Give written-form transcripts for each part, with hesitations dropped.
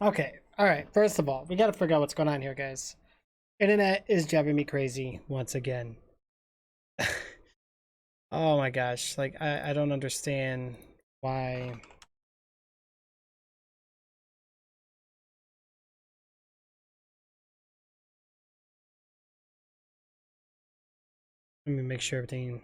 Okay. All right. First of all, we got to figure out what's going on here, guys. Internet is driving me crazy once again. Oh my gosh. Like, I don't understand why. Let me make sure everything.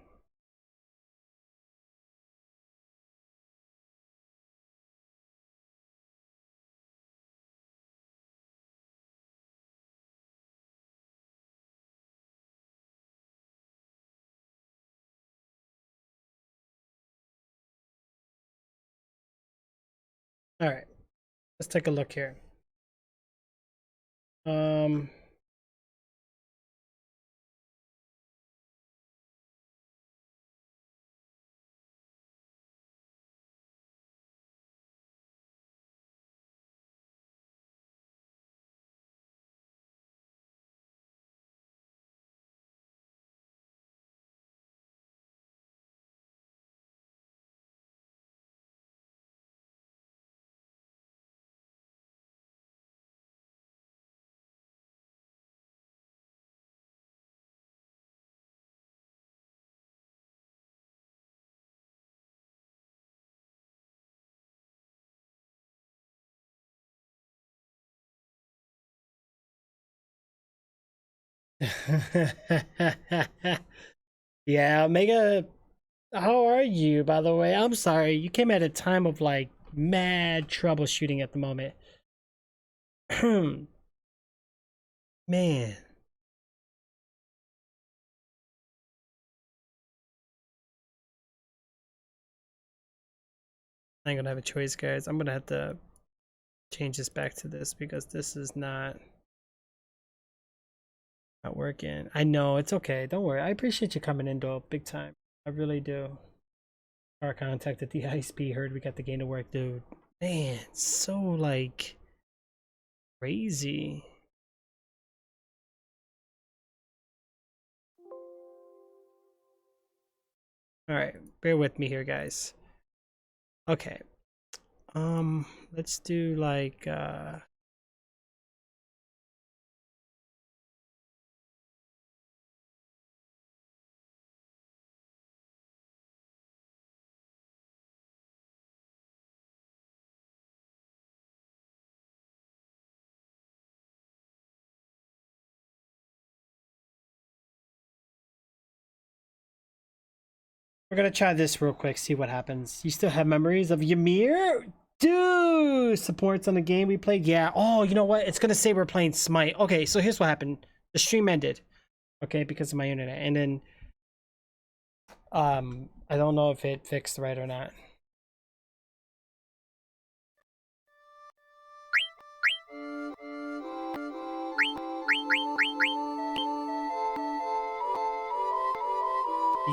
All right. Let's take a look here. Um, yeah, Mega, how are you, by the way? I'm sorry. You came at a time of like mad troubleshooting at the moment. Man. I ain't gonna have a choice, guys. I'm gonna have to change this back to this because this is not working. I know, it's okay. Don't worry. I appreciate you coming in, though, big time. I really do. Our contact at the ISP heard we got the game to work, dude. Man, so like crazy. All right, bear with me here, guys. Okay. Let's do like we're gonna try this real quick, see what happens. You still have memories of Ymir? Dude, supports on the game we played. Yeah. Oh, you know what? It's gonna say we're playing Smite. Okay, so here's what happened. The stream ended. Okay, because of my internet. And then I don't know if it fixed right or not.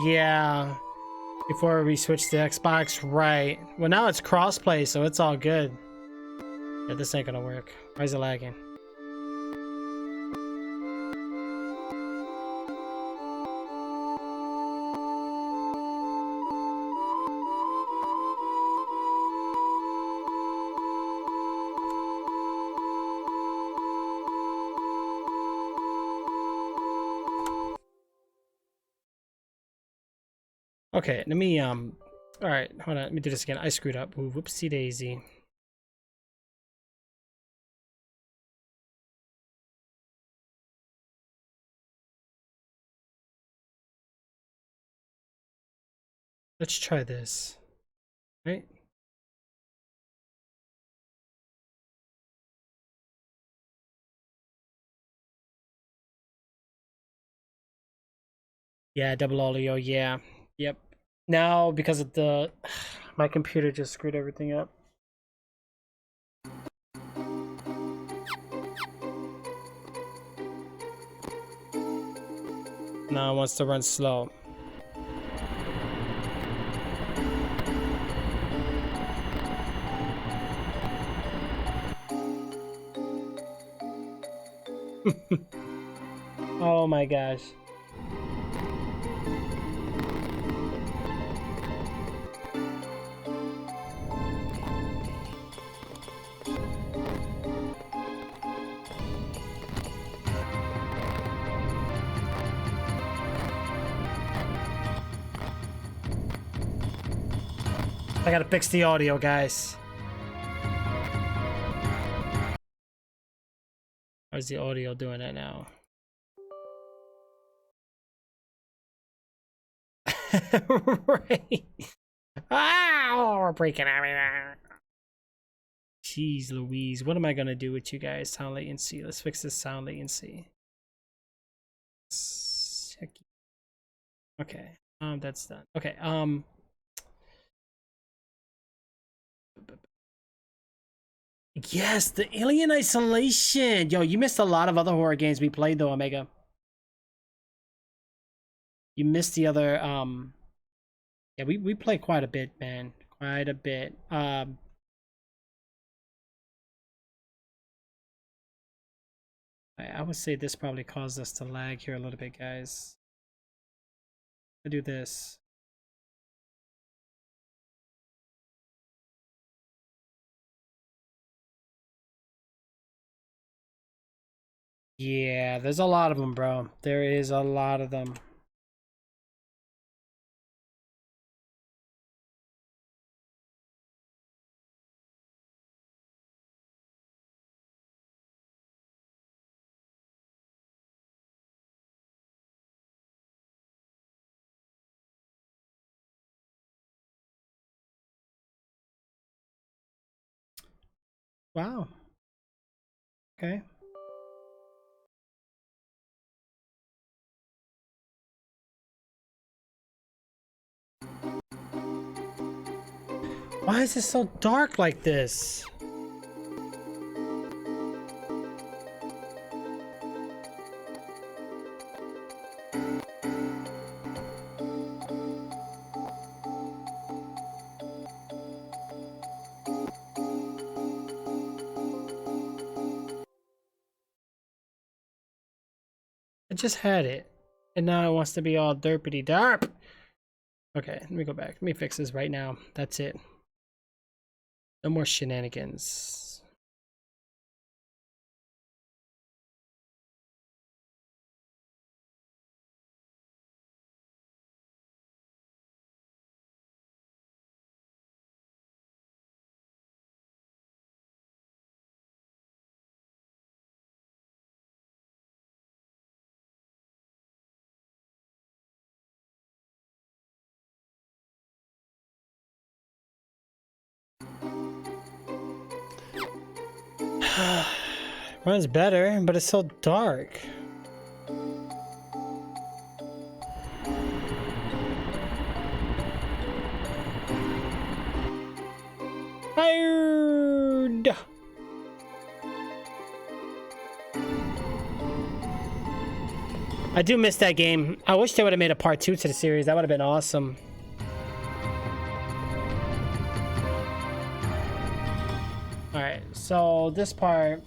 Yeah. Before we switched to Xbox, right. Well, now it's crossplay, so it's all good. Yeah, this ain't gonna work. Why is it lagging? Okay, let me all right, hold on, let me do this again. I screwed up. Ooh, whoopsie daisy. Let's try this. Right? Yeah, double audio, yeah. Yep. Now because of the my computer just screwed everything up. Now it wants to run slow. Oh my gosh. I gotta fix the audio, guys. How's the audio doing it now? Right. Ah, we're breaking everything. Jeez Louise, what am I gonna do with you guys? Sound latency. Let's fix this sound latency. Okay, that's done. Okay, yes, the Alien Isolation. Yo, you missed a lot of other horror games we played though, Omega. You missed the other, yeah, we played quite a bit, man. Quite a bit. I would say this probably caused us to lag here a little bit, guys. I do this. Yeah, there's a lot of them, bro. There is a lot of them. Wow. Okay. Why is it so dark like this? I just had it, and now it wants to be all derpity derp. Okay, let me go back. Let me fix this right now. That's it. No more shenanigans. Runs better, but it's so dark. Tired. I do miss that game. I wish they would have made a part 2 to the series. That would have been awesome. Alright, so this part,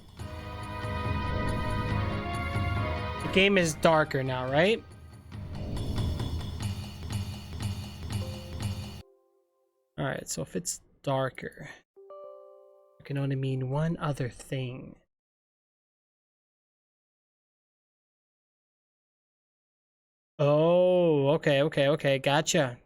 the game is darker now, right? Alright, so if it's darker, it can only mean one other thing. Oh, okay, gotcha.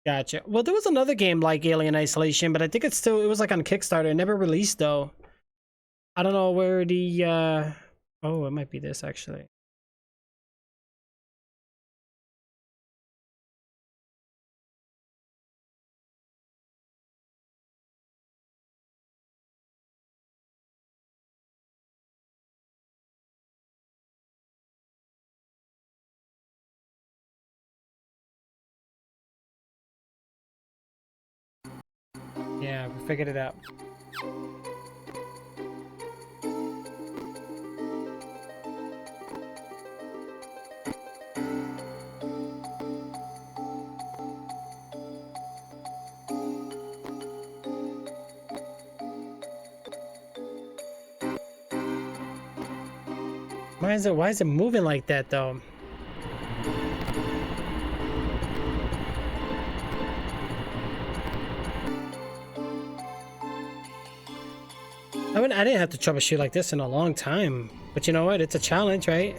Gotcha. Well, there was another game like Alien Isolation, but I think it was like on Kickstarter. It never released though. I don't know where the oh, it might be this actually. Yeah, we figured it out. Why is it moving like that though? I mean, I didn't have to troubleshoot like this in a long time. But you know what? It's a challenge, right?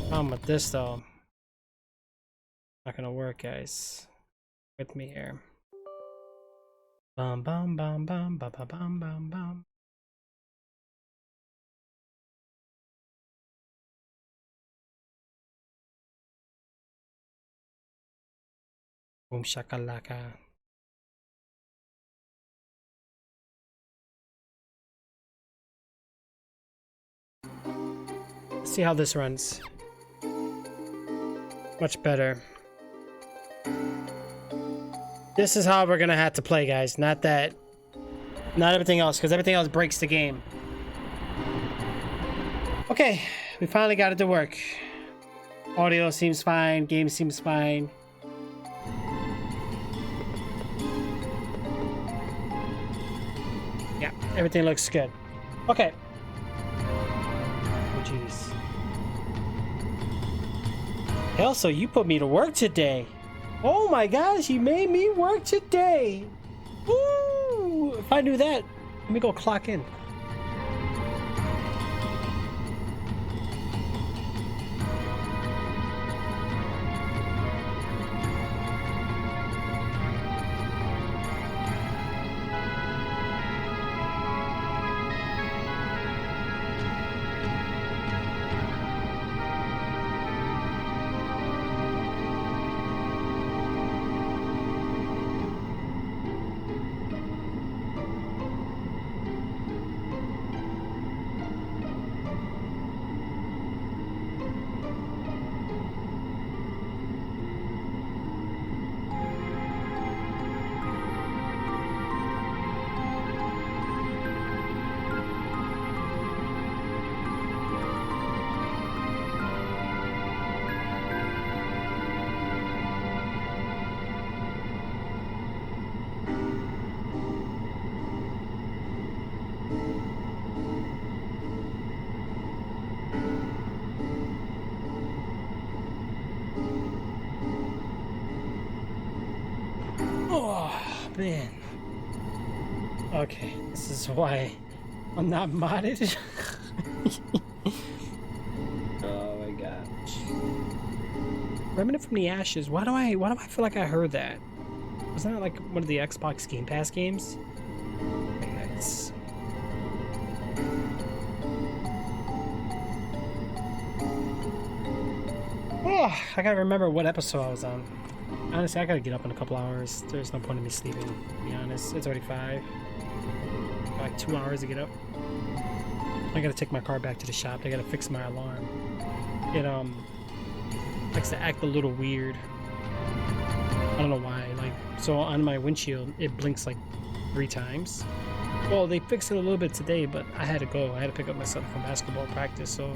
Problem with this though, not gonna work, guys. With me here. Bum bum bum bum bum bum bum bum bum. Boom shakalaka. Let's see how this runs. Much better. This is how we're gonna have to play, guys. Not everything else, because everything else breaks the game. Okay, we finally got it to work. Audio seems fine, game seems fine. Yeah, everything looks good. Okay. Oh, jeez. Hell, so you put me to work today. Oh my gosh, you made me work today. Woo! If I knew that, let me go clock in. Man. Okay, this is why I'm not modded. Oh my gosh. Remnant from the Ashes. Why do I feel like I heard that? Wasn't that like one of the Xbox Game Pass games? Nice. Oh, I gotta remember what episode I was on. Honestly, I gotta get up in a couple hours. There's no point in me sleeping, to be honest. It's already 5. Like 2 hours to get up. I gotta take my car back to the shop. I gotta fix my alarm. It likes to act a little weird. I don't know why. Like, so on my windshield, it blinks like 3 times. Well, they fixed it a little bit today, but I had to go. I had to pick up my son from basketball practice, so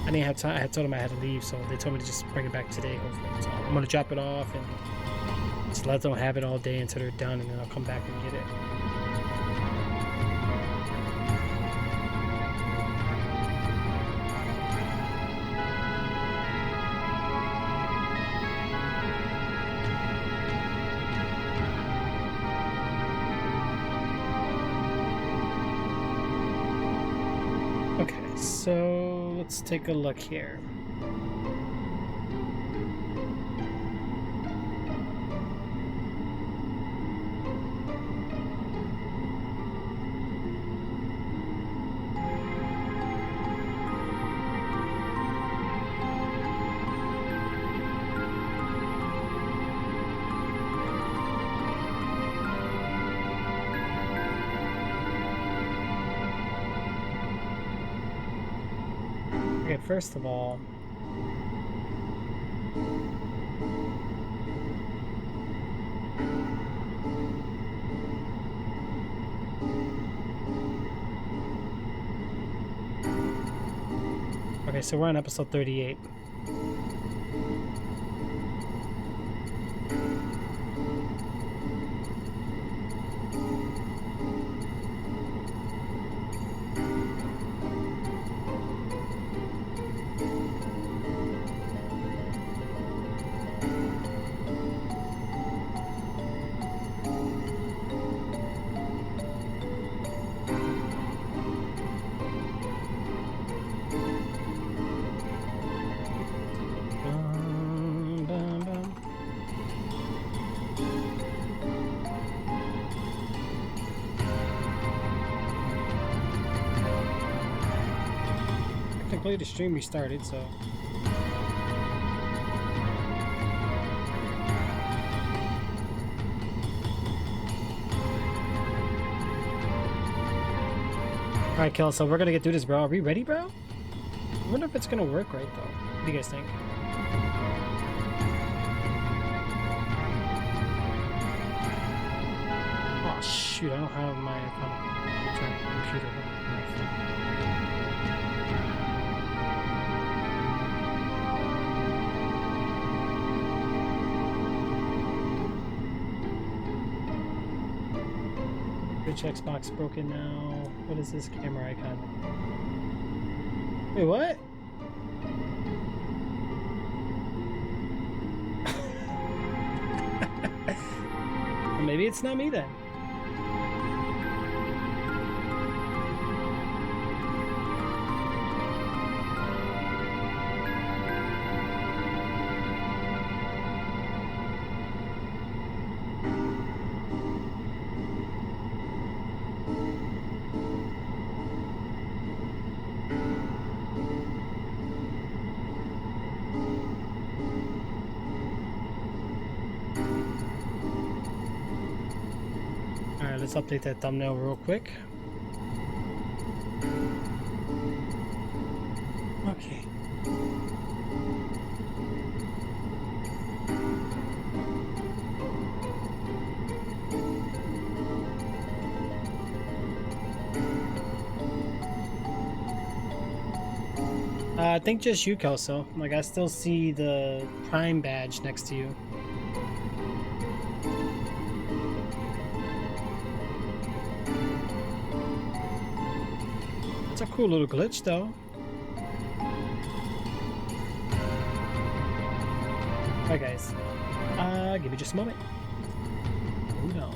I didn't have time. I had told them I had to leave, so they told me to just bring it back today, hopefully. So I'm gonna drop it off and just let them have it all day until they're done, and then I'll come back and get it. Okay, so let's take a look here. Okay, first of all, okay, so we're on episode 38. technically the stream restarted, so. Alright, Kill, so we're gonna get through this, bro. Are we ready, bro? I wonder if it's gonna work right, though. What do you guys think? Oh, shoot, I don't have my computer. Which Xbox broken now? What is this camera icon? Wait, what? Well, maybe it's not me then. Let's update that thumbnail real quick. Okay. I think just you, Kelso. Like, I still see the Prime badge next to you. It's a cool little glitch, though. Alright, guys. Give me just a moment. Hold on.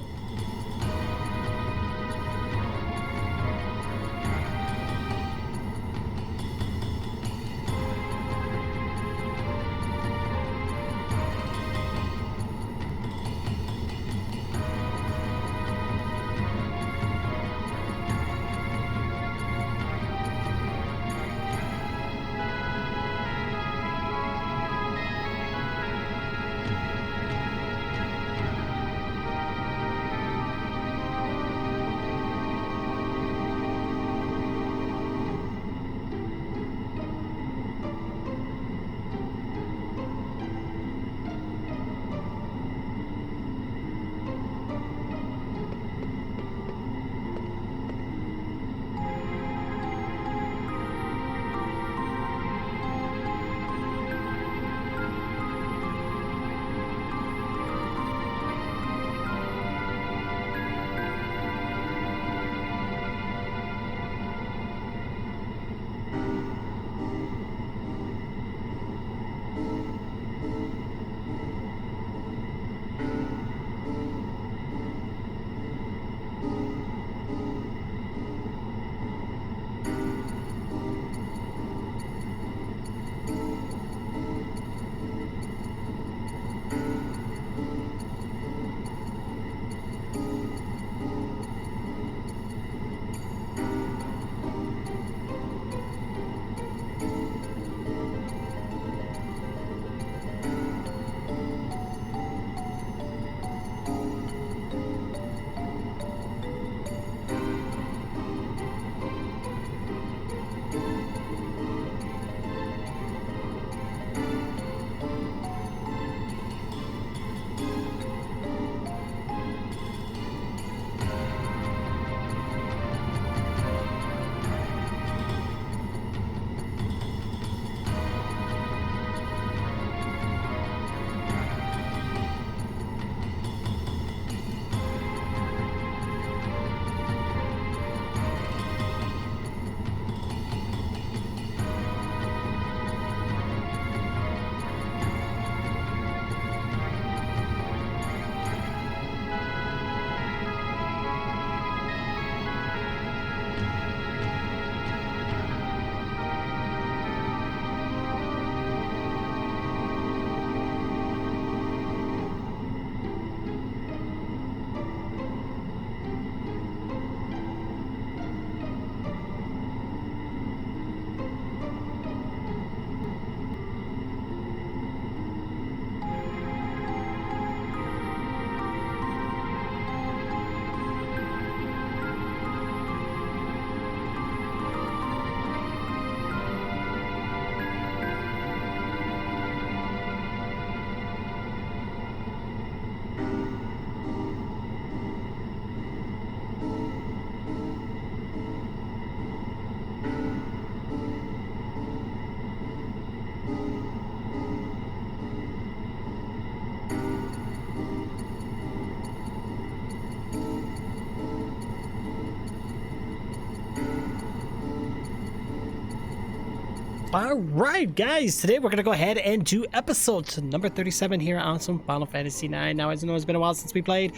All right, guys, today we're gonna go ahead and do episode number 37 here on some Final Fantasy IX. Now, as you know, it's been a while since we played,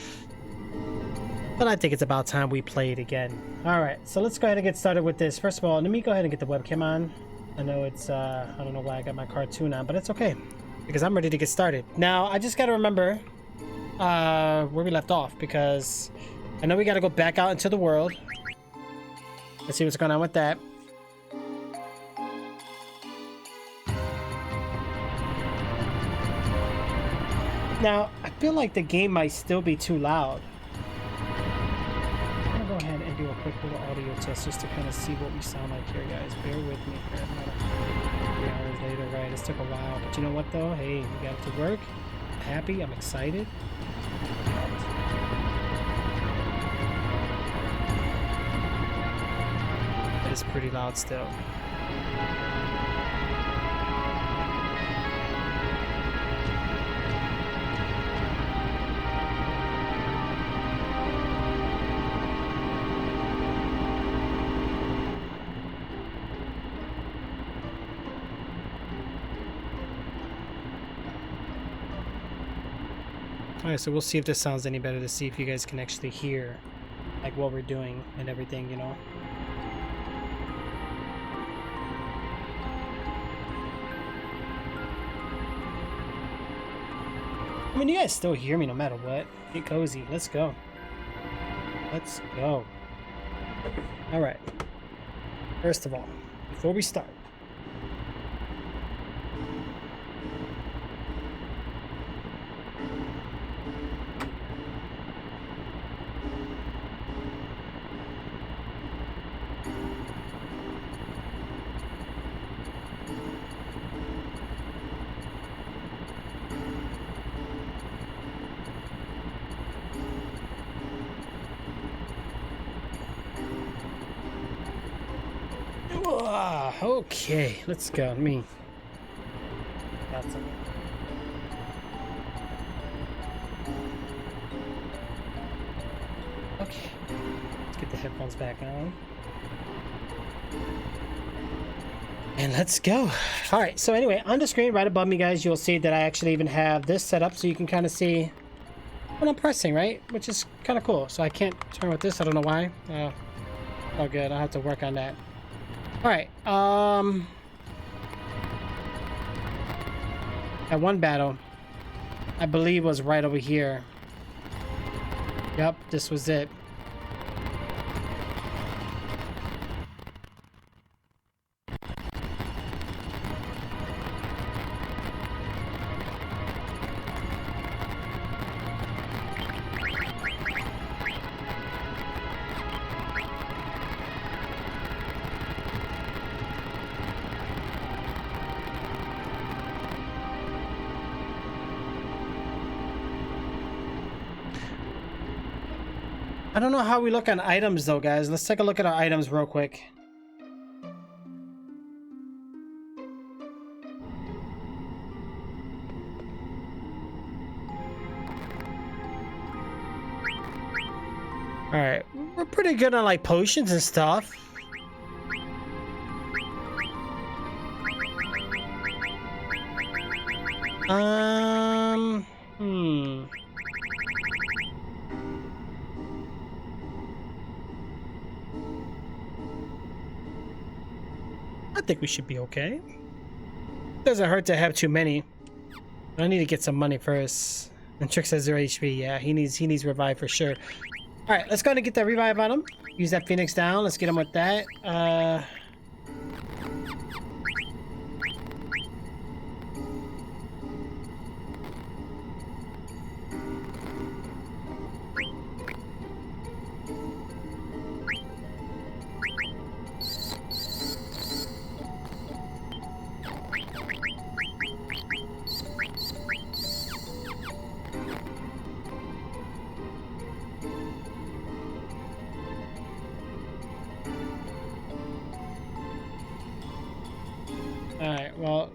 but I think it's about time we played again. All right, so let's go ahead and get started with this. First of all, let me go ahead and get the webcam on. I know it's I don't know why I got my cartoon on, but it's okay because I'm ready to get started. Now, I just gotta remember where we left off, because I know we gotta go back out into the world. Let's see what's going on with that. Now, I feel like the game might still be too loud. I'm gonna go ahead and do a quick little audio test just to kind of see what we sound like here, guys. Bear with me for about 3 hours later, right? This took a while, but you know what though? Hey, we got it to work. I'm happy, I'm excited. It is pretty loud still. Alright, so we'll see if this sounds any better, to see if you guys can actually hear like what we're doing and everything, you know. I mean, you guys still hear me no matter what. Get cozy. Let's go. Let's go. Alright. First of all, before we start, okay, let's go. Let me. That's okay. Okay, let's get the headphones back on. And let's go. All right, so anyway, on the screen right above me, guys, you'll see that I actually even have this set up so you can kind of see what I'm pressing, right? Which is kind of cool. So I can't turn with this. I don't know why. Oh, good. I'll have to work on that. All right. That one battle, I believe, was right over here. Yep, this was it. I don't know how we look on items though, guys. Let's take a look at our items real quick. Alright, we're pretty good on like potions and stuff. I think we should be okay. Doesn't hurt to have too many. But I need to get some money first. And Trix has 0 HP. Yeah, he needs revive for sure. All right, let's go ahead and get that revive on him. Use that Phoenix down. Let's get him with that. Alright, well...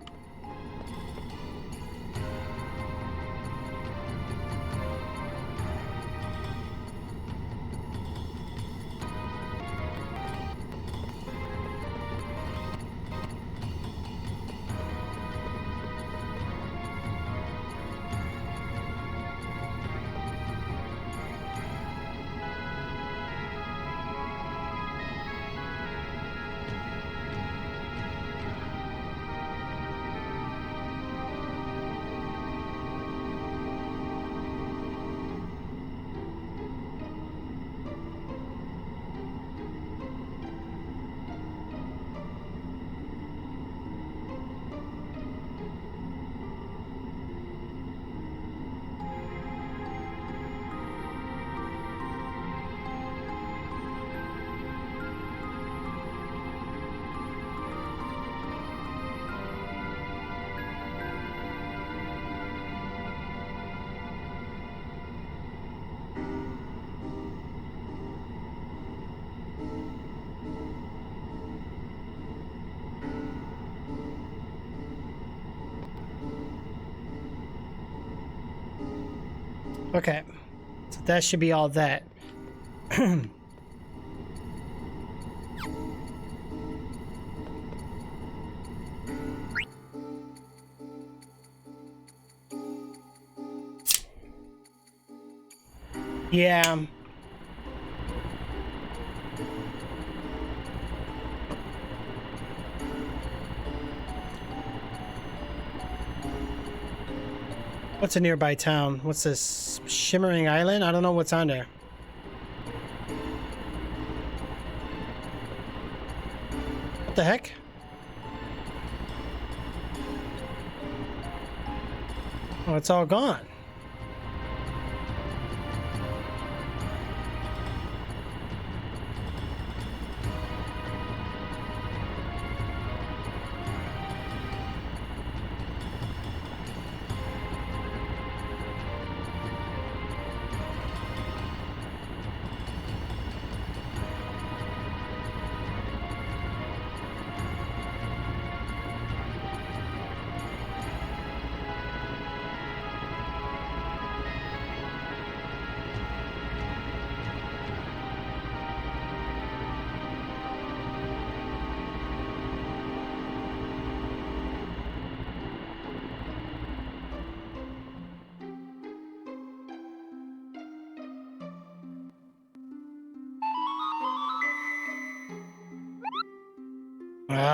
Okay. So that should be all that. Yeah. What's a nearby town? What's this? Shimmering Island? I don't know what's on there. What the heck? Oh, it's all gone.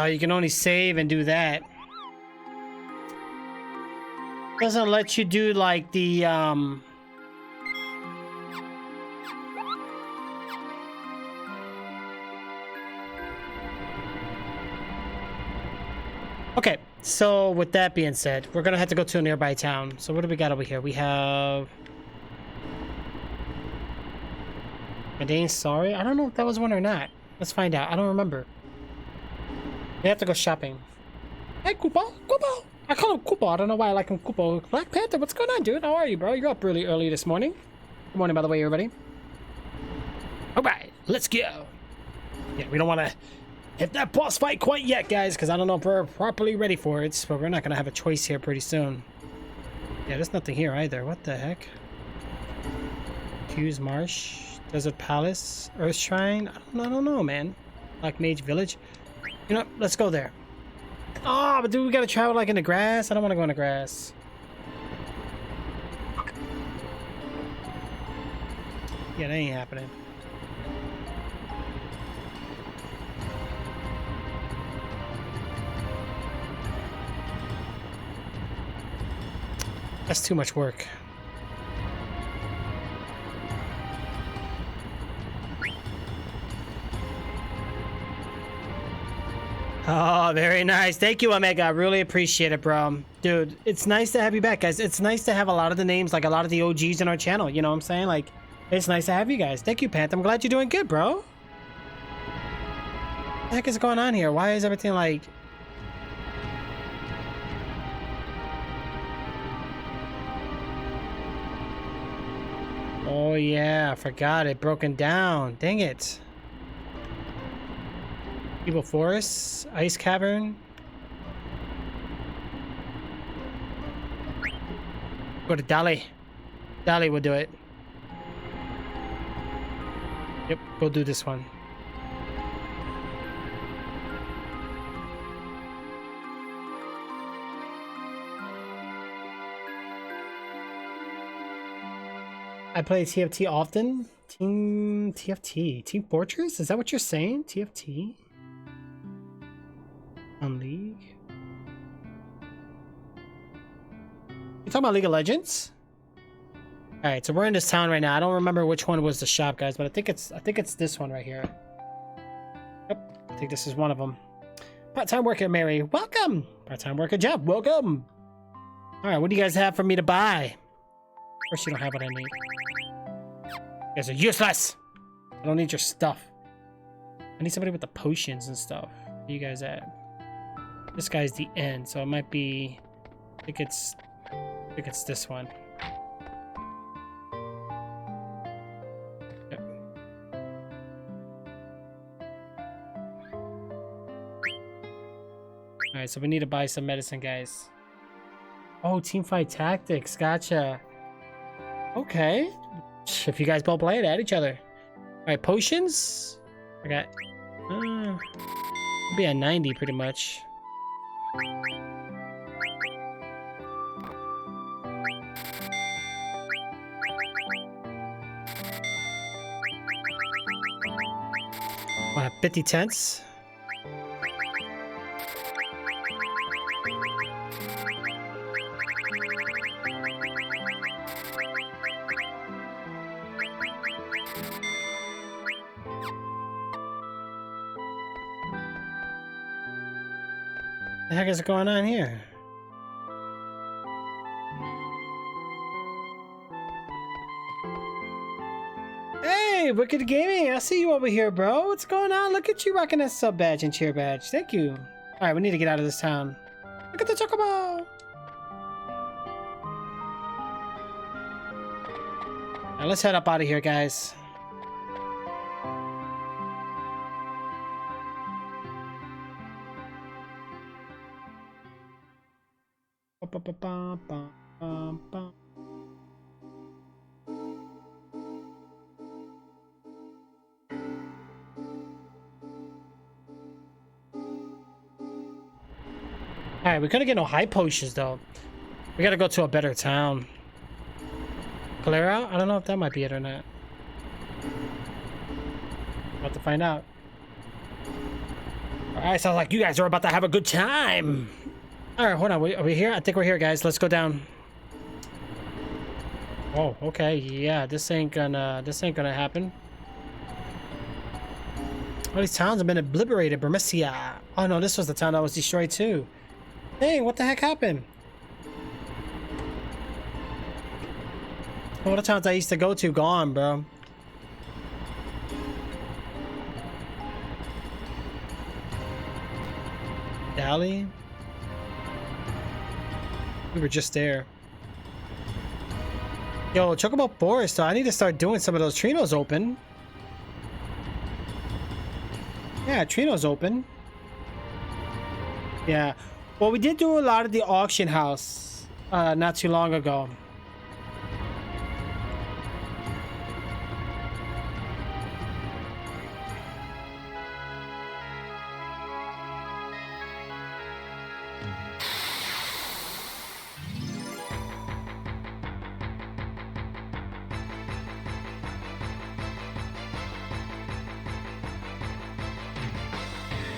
You can only save and do that. Doesn't let you do like the Okay, so with that being said, we're gonna have to go to a nearby town. So what do we got over here? We have Madain, sorry. I don't know if that was one or not. Let's find out. I don't remember. We have to go shopping. Hey, Koopa! Koopa! I call him Koopa. I don't know why I like him Koopa. Black Panther, what's going on, dude? How are you, bro? You're up really early this morning. Good morning, by the way, everybody. Alright, let's go. Yeah, we don't want to hit that boss fight quite yet, guys, because I don't know if we're properly ready for it, but we're not going to have a choice here pretty soon. Yeah, there's nothing here either. What the heck? Hughes Marsh, Desert Palace, Earth Shrine. I don't know, man. Black Mage Village. You know, let's go there. Oh, but dude, we gotta travel like in the grass. I don't want to go in the grass. Yeah, that ain't happening. That's too much work. Oh, very nice. Thank you, Omega. I really appreciate it, bro. Dude, it's nice to have you back, guys. It's nice to have a lot of the names, like a lot of the OGs in our channel. You know what I'm saying? Like, it's nice to have you guys. Thank you, Panther. I'm glad you're doing good, bro. What the heck is going on here? Why is everything like... Oh, yeah. I forgot it. Broken down. Dang it. Evil Forest, Ice Cavern. Go to Dali. Dali will do it. Yep, go do this one. I play TFT often. Team TFT. Team Fortress? Is that what you're saying? TFT? On League? You talking about League of Legends? Alright, so we're in this town right now. I don't remember which one was the shop, guys, but I think it's this one right here. Yep, I think this is one of them. Part-time worker Mary, welcome! Part-time worker Jeff, welcome! Alright, what do you guys have for me to buy? Of course you don't have what I need. You guys are useless! I don't need your stuff. I need somebody with the potions and stuff. Where you guys at? This guy's the end, so it might be... I think it's this one. Yep. Alright, so we need to buy some medicine, guys. Oh, Teamfight Tactics, gotcha. Okay. If you guys both play it at each other. Alright, potions? I got... be at 90 pretty much. Wow, 50 tenths. The heck is going on here? Hey, Wicked Gaming, I see you over here, bro. What's going on? Look at you rocking that sub badge and cheer badge. Thank you. All right, we need to get out of this town. Look at the chocobo. All right, let's head up out of here, guys. Alright, we couldn't get no high potions though. We gotta go to a better town. Clear out? I don't know if that might be it or not. We'll have to find out. Alright, sounds like you guys are about to have a good time. Alright, hold on. Are we here? I think we're here, guys. Let's go down. Oh, okay. Yeah, this ain't gonna happen. All these towns have been obliterated. Bermesia. Oh no, this was the town that was destroyed too. Dang, what the heck happened? All the towns I used to go to gone, bro. Dally? We were just there. Yo, Chocobo Forest, so I need to start doing some of those Trinos open. Yeah, Trino's open. Yeah. Well, we did do a lot of the auction house not too long ago.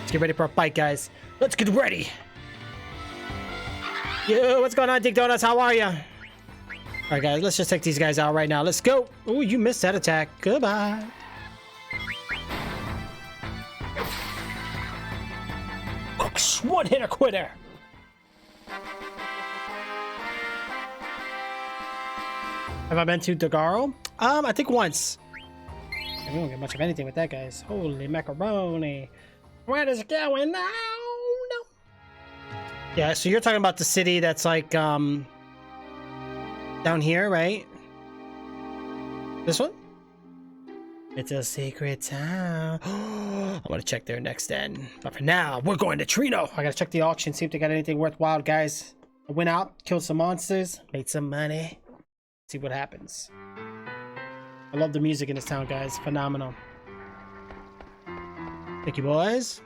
Let's get ready for a fight, guys. Let's get ready. Yo, what's going on, Dick Donuts? How are you? All right, guys, let's just take these guys out right now. Let's go. Oh, you missed that attack. Goodbye. One hitter quitter. Have I been to Dagaro? I think once. We don't get much of anything with that, guys. Holy macaroni. What is going on? Yeah, so you're talking about the city that's like, down here, right? This one? It's a secret town. I want to check there next then. But for now, we're going to Trino. I gotta check the auction, see if they got anything worthwhile, guys. I went out, killed some monsters, made some money. See what happens. I love the music in this town, guys. Phenomenal. Thank you, boys.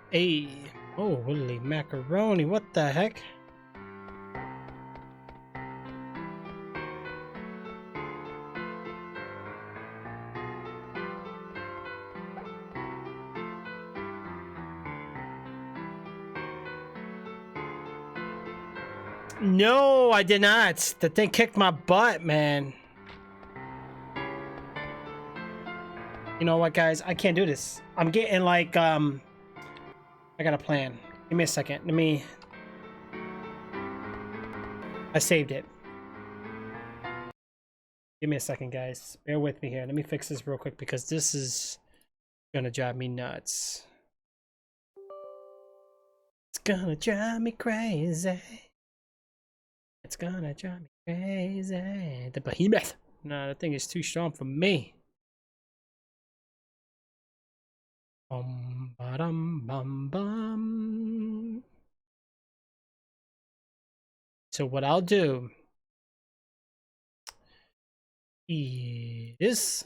Hey. Oh, holy macaroni. What the heck? No, I did not. The thing kicked my butt, man. You know what, guys? I can't do this. I'm getting like, I got a plan. Give me a second. I saved it. Give me a second, guys. Bear with me here. Let me fix this real quick because this is gonna drive me nuts. It's gonna drive me crazy. It's gonna drive me crazy. The behemoth. No, that thing is too strong for me. Bum, ba-dum, bum, bum. So what I'll do is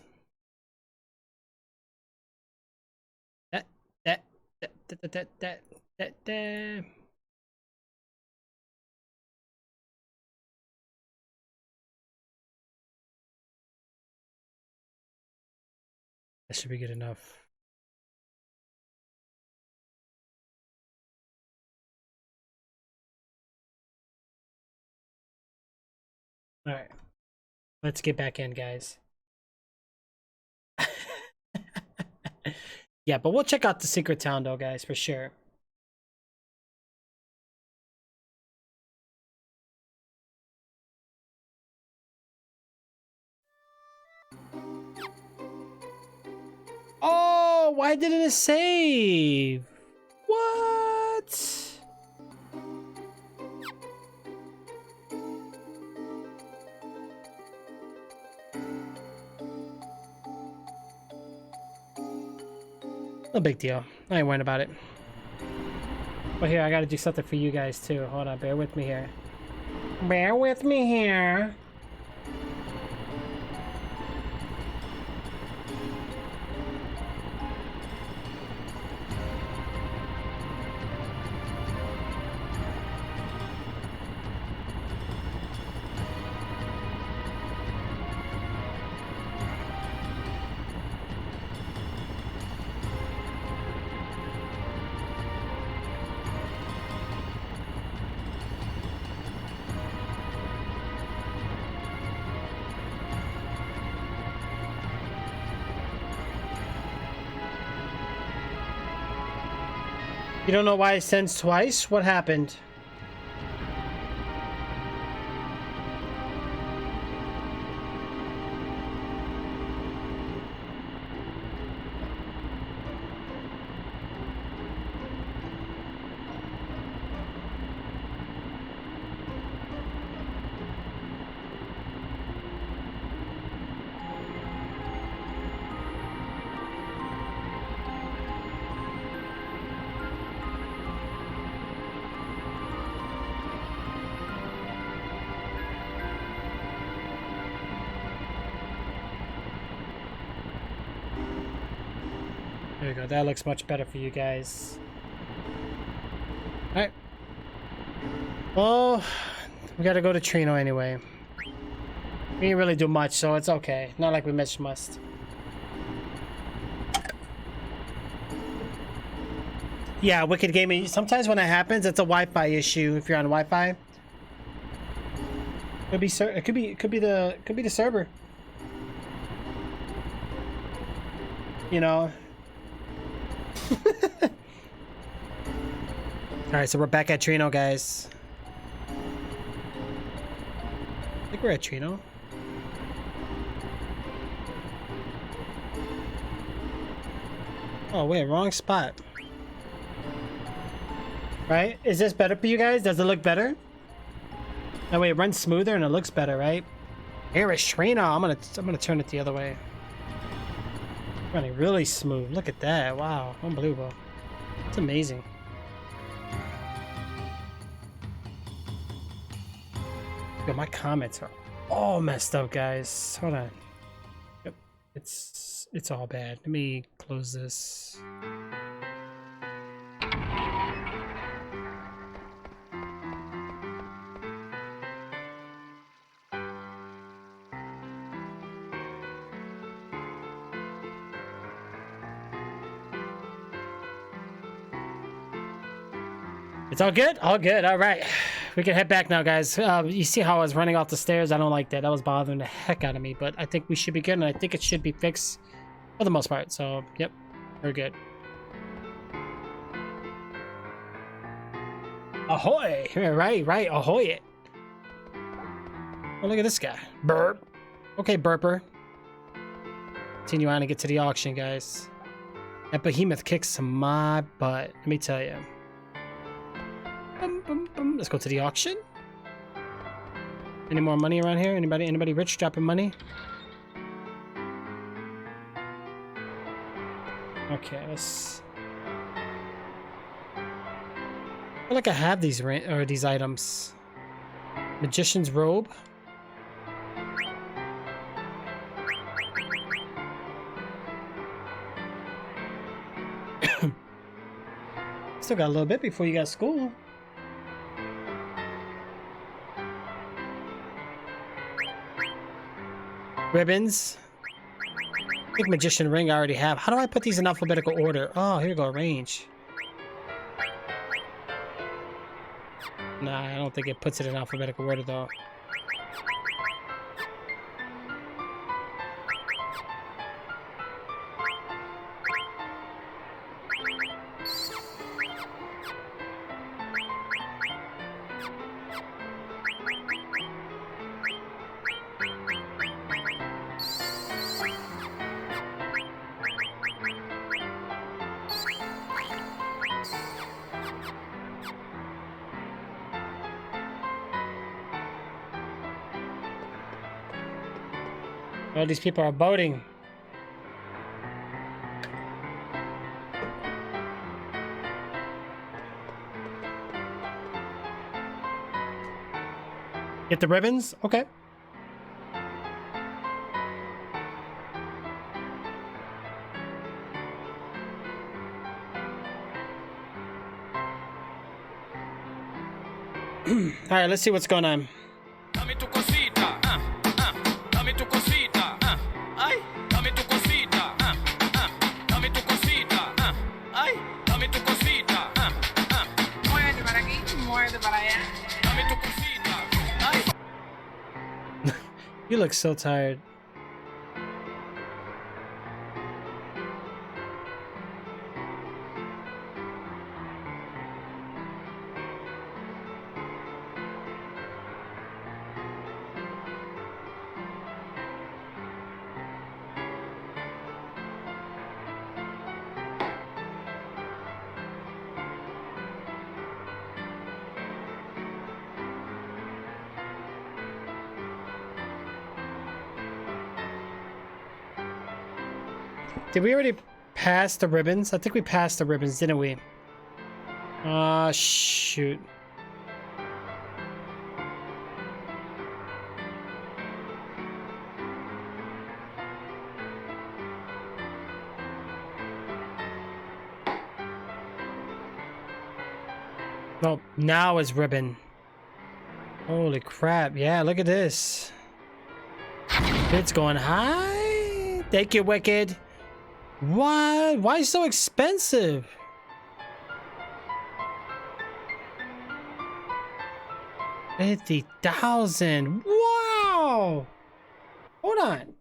that. That should be good enough. All right, let's get back in, guys. Yeah, but we'll check out the secret town though, guys, for sure. Oh, why didn't it save? What? No big deal. I ain't worrying about it. But here, I gotta do something for you guys too. Hold on, bear with me here. Bear with me here. You don't know why it sends twice? What happened? There you go. That looks much better for you guys. Alright. Well, we gotta go to Trino anyway. We didn't really do much, so it's okay. Not like we must. Yeah, Wicked Gaming. Sometimes when that happens, it's a Wi-Fi issue. If you're on Wi-Fi, it could be the server. You know. Alright, so we're back at Trino, guys. I think we're at Trino. Oh wait, wrong spot. Right? Is this better for you guys? Does it look better? That way it runs smoother and it looks better, right? Here is Trino. I'm gonna turn it the other way. Running really smooth. Look at that. Wow. Unbelievable. It's amazing. Yo, my comments are all messed up, guys. Hold on. Yep. It's all bad. Let me close this. It's all good? All good. All right. We can head back now, guys. You see how I was running off the stairs? I don't like that. That was bothering the heck out of me, but I think we should be good, and I think it should be fixed for the most part. So, yep, we're good. Ahoy! Right. Ahoy it. Oh, look at this guy. Burp. Okay, burper. Continue on and get to the auction, guys. That behemoth kicks my butt. Let me tell you. Let's go to the auction. Any more money around here? Anybody rich dropping money? Okay, let's... I feel like I have these items. Magician's robe. Still got a little bit before you got school. Ribbons. I think magician ring I already have. How do I put these in alphabetical order? Oh, here we go, arrange. Nah, I don't think it puts it in alphabetical order though. Oh, these people are boating. Get the ribbons? Okay. All right, let's see what's going on. You look so tired. Did we already pass the ribbons? I think we passed the ribbons, didn't we? Shoot. Oh, now is ribbon. Holy crap. Yeah, look at this. It's going high. Thank you, Wicked. What? Why so expensive? $50,000. Wow. Hold on.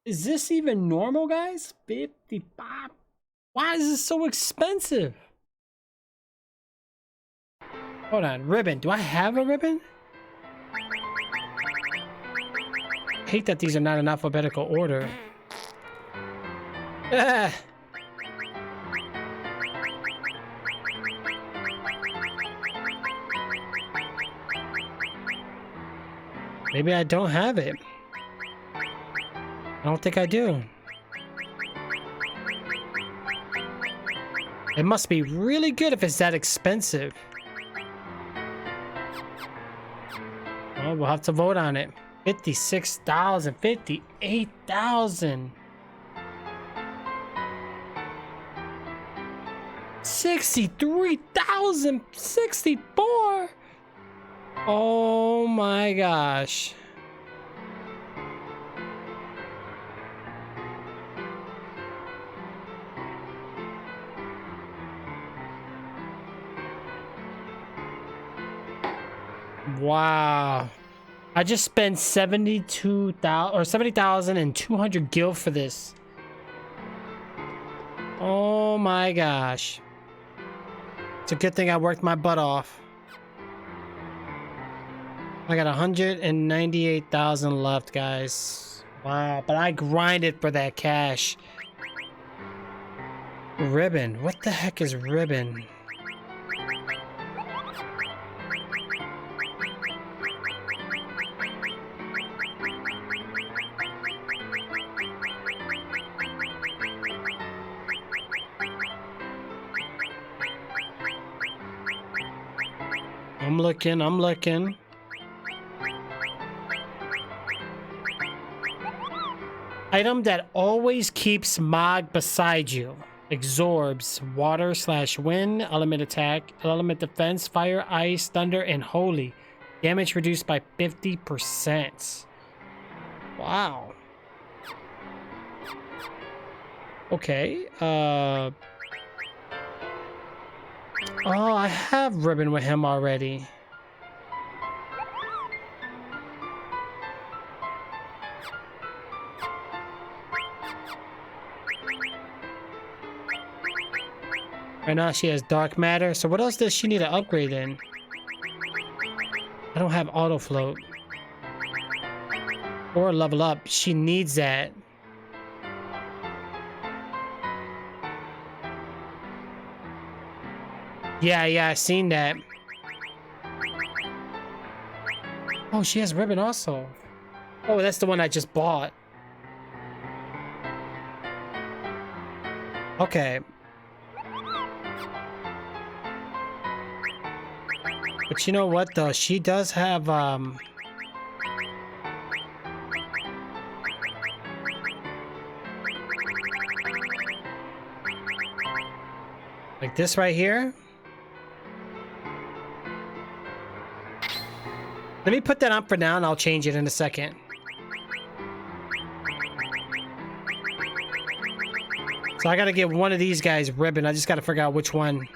Is this even normal, guys? 55. Why is this so expensive? Hold on. Ribbon. Do I have a ribbon? I hate that these are not in alphabetical order. Maybe I don't have it. I don't think I do. It must be really good if it's that expensive. Well, we'll have to vote on it. 56,000, 58,000. 63,000, 64. Oh my gosh. Wow. I just spent 72,000 or 70,200 gil for this. Oh my gosh. It's a good thing I worked my butt off. I got 198,000 left, guys. Wow, but I grinded for that cash. Ribbon. What the heck is ribbon? I'm looking, I'm looking. Item that always keeps Mog beside you. Absorbs water/wind, element attack, element defense, fire, ice, thunder, and holy. Damage reduced by 50%. Wow. Okay. Oh, I have ribbon with him already. Right now she has dark matter. So what else does she need to upgrade in? I don't have auto float. Or level up. She needs that. Yeah, I seen that. Oh, she has ribbon also. Oh, that's the one I just bought. Okay. But you know what though? She does have like this right here. Let me put that on for now and I'll change it in a second. So I gotta give one of these guys ribbon. I just gotta figure out which one.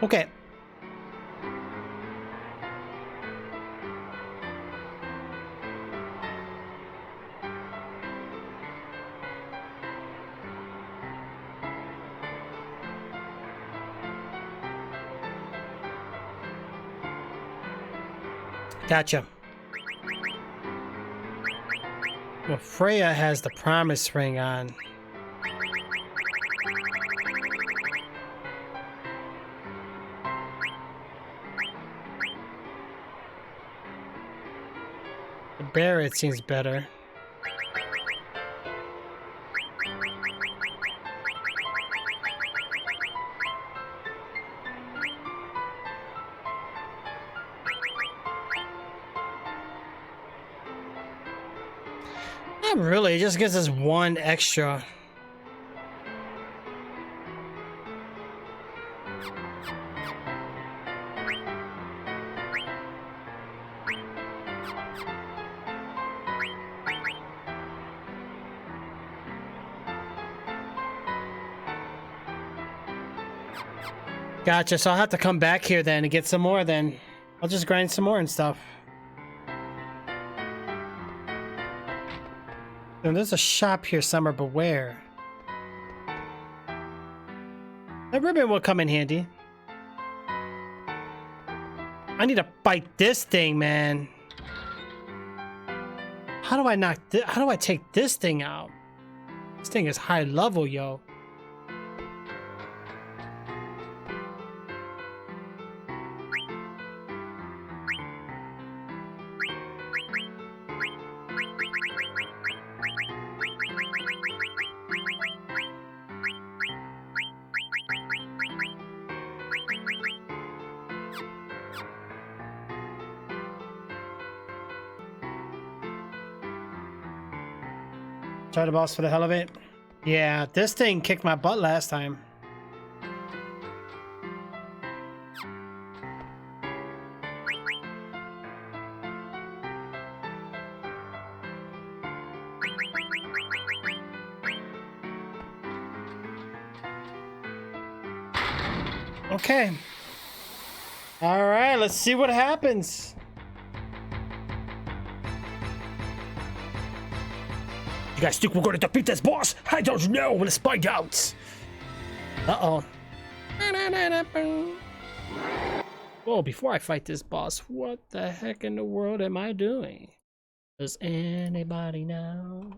Okay. Gotcha. Well, Freya has the promise ring on. The Barret seems better. Not really, it just gives us one extra. Gotcha, so I'll have to come back here then and get some more then. I'll just grind some more and stuff. And there's a shop here somewhere, but where? That ribbon will come in handy. I need to fight this thing, man. How do I knock this? How do I take this thing out? This thing is high level, yo. Try the boss for the hell of it. Yeah, this thing kicked my butt last time. Okay. All right, let's see what happens. You guys think we're gonna defeat this boss? I don't know. Let's find out. Uh-oh. Whoa, before I fight this boss, what the heck in the world am I doing? Does anybody know?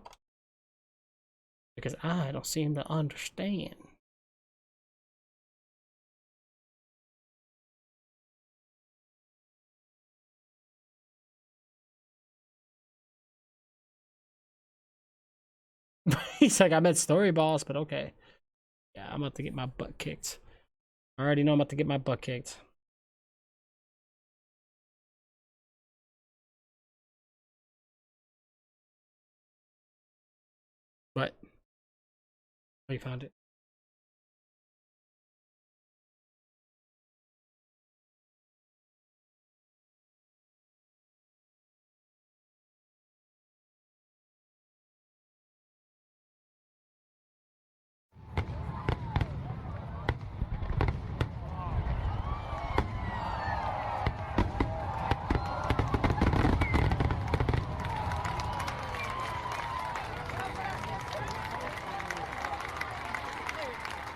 Because I don't seem to understand. He's like, I meant story boss, but okay. Yeah, I'm about to get my butt kicked. I already know I'm about to get my butt kicked. What? Oh, you found it.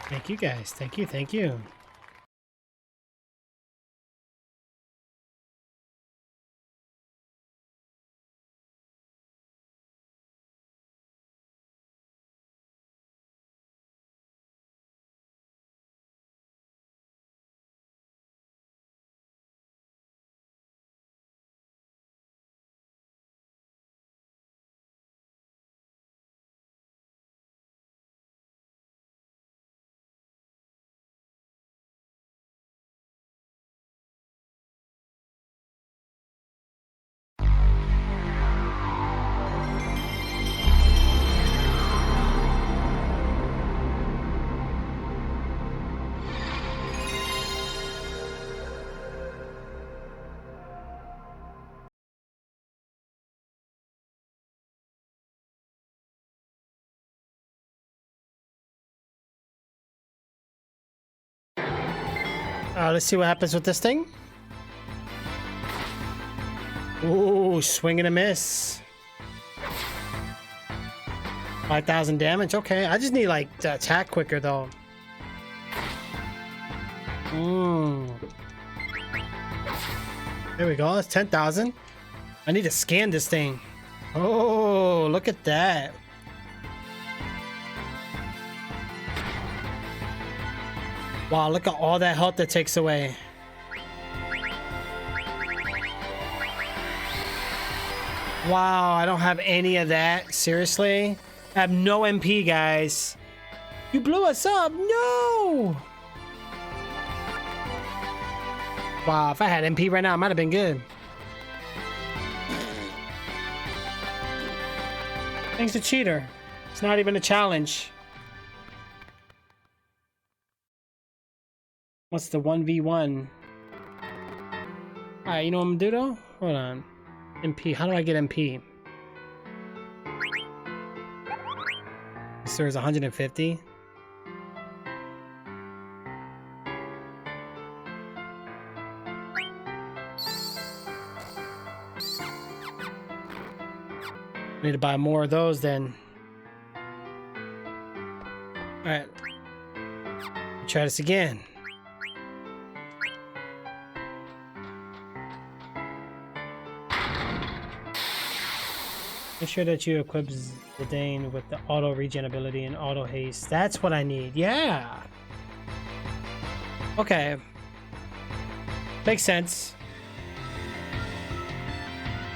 Thank you guys. Thank you. Thank you. Let's see what happens with this thing. Ooh, swing and a miss. 5,000 damage. Okay, I just need like to attack quicker though. There we go. That's 10,000. I need to scan this thing. Oh, look at that. Wow, look at all that health that takes away. Wow, I don't have any of that. Seriously? I have no MP, guys. You blew us up. No! Wow, if I had MP right now, it might have been good. Thanks to Cheater. It's not even a challenge. What's the 1v1? Alright, you know what I'm gonna do though? Hold on. MP. How do I get MP? There's 150. Need to buy more of those then. Alright. Try this again. Make sure that you equip Zidane with the auto regen ability and auto haste. That's what I need. Yeah. Okay. Makes sense.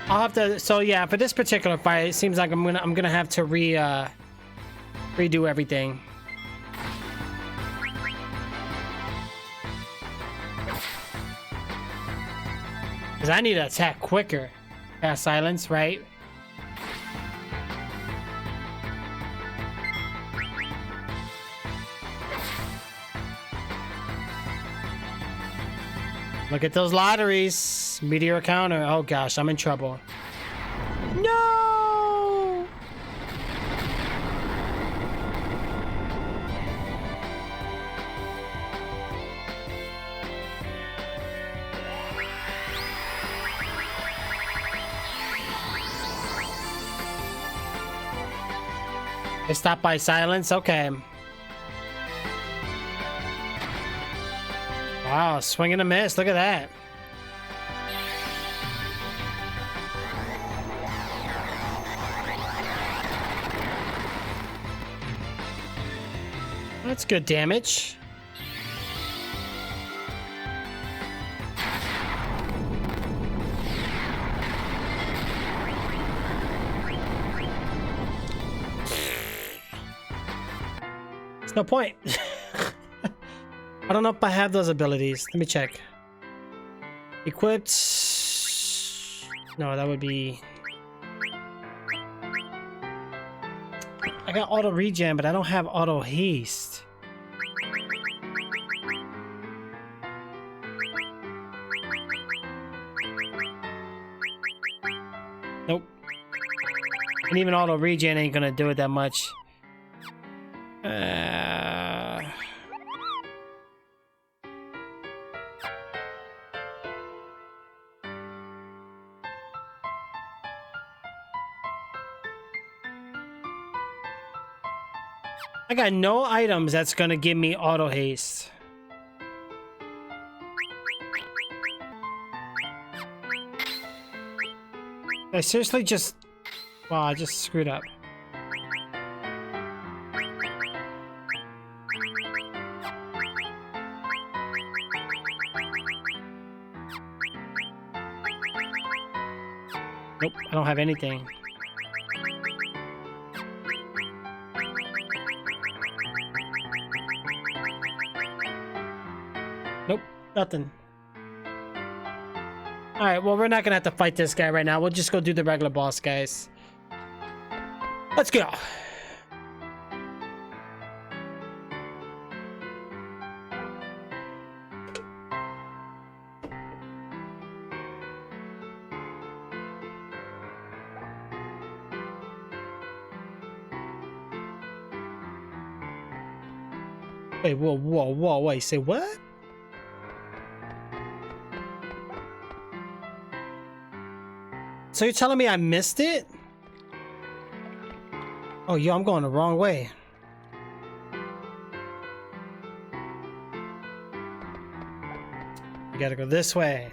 I'll have to. So yeah, for this particular fight, it seems like I'm gonna have to redo everything. Cause I need to attack quicker. Cast silence, right? Look at those lotteries. Meteor counter. Oh gosh, I'm in trouble. No! They stopped by silence? Okay. Wow, swing and a miss. Look at that. That's good damage. There's no point. I don't know if I have those abilities. Let me check. Equipped. No, that would be... I got auto regen, but I don't have auto haste. Nope. And even auto regen ain't gonna do it that much. I got no items that's gonna give me auto haste. I seriously just... Wow, I just screwed up. Nope, I don't have anything. Nope, nothing. Alright, well, we're not gonna have to fight this guy right now. We'll just go do the regular boss, guys. Let's go. Wait, whoa, wait, say what? So you're telling me I missed it? Oh, yo, I'm going the wrong way. We gotta go this way.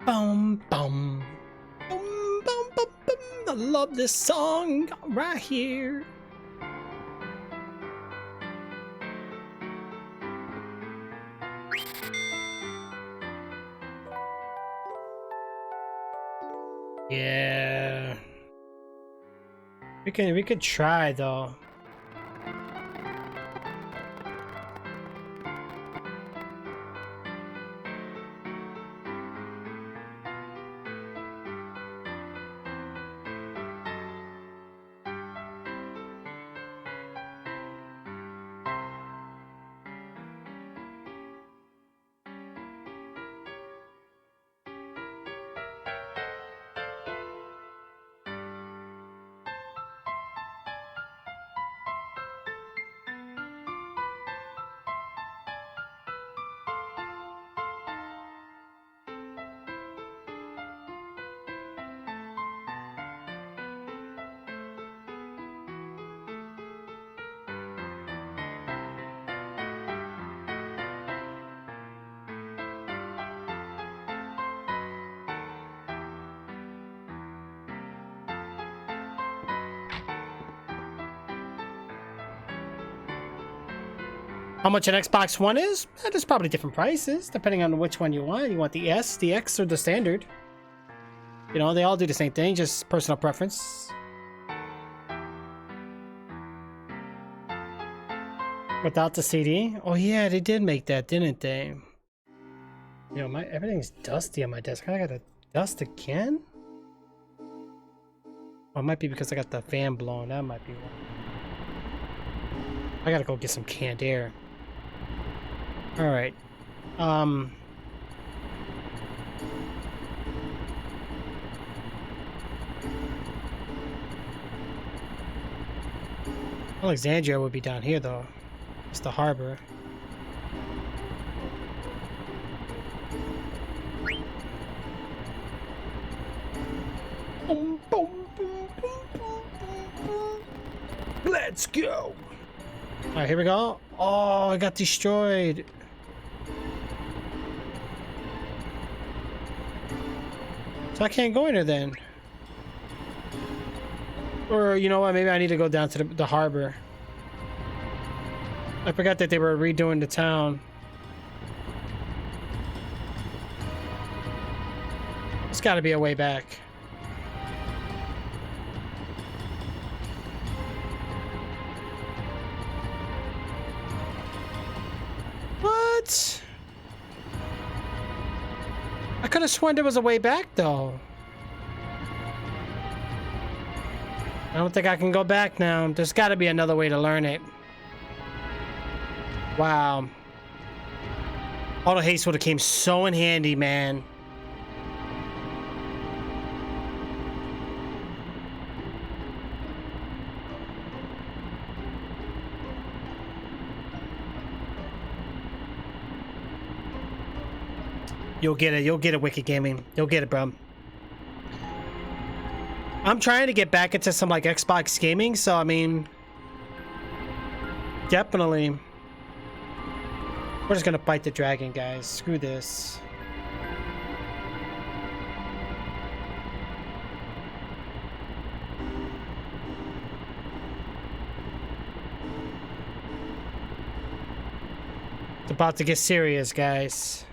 Boom, boom. Boom, boom, boom, boom. I love this song right here. Yeah. We could try though. How much an Xbox One is? There's probably different prices depending on which one you want. You want the S, the X, or the standard? You know, they all do the same thing, just personal preference. Without the CD? Oh yeah, they did make that, didn't they? You know, everything's dusty on my desk. I gotta dust again? Oh, it might be because I got the fan blowing. That might be one. I gotta go get some canned air. Alright. Alexandria would be down here though. It's the harbor. Boom, boom, boom, boom, boom, boom. Let's go. Alright, here we go. Oh, I got destroyed. So I can't go in there then. Or, you know what? Maybe I need to go down to the harbor. I forgot that they were redoing the town. There's got to be a way back. What? I could have sworn there was a way back, though. I don't think I can go back now. There's got to be another way to learn it. Wow. Auto haste would have came so in handy, man. You'll get it, Wicked Gaming. You'll get it, bro. I'm trying to get back into some like Xbox gaming, so I mean, definitely. We're just gonna fight the dragon, guys. Screw this. It's about to get serious, guys.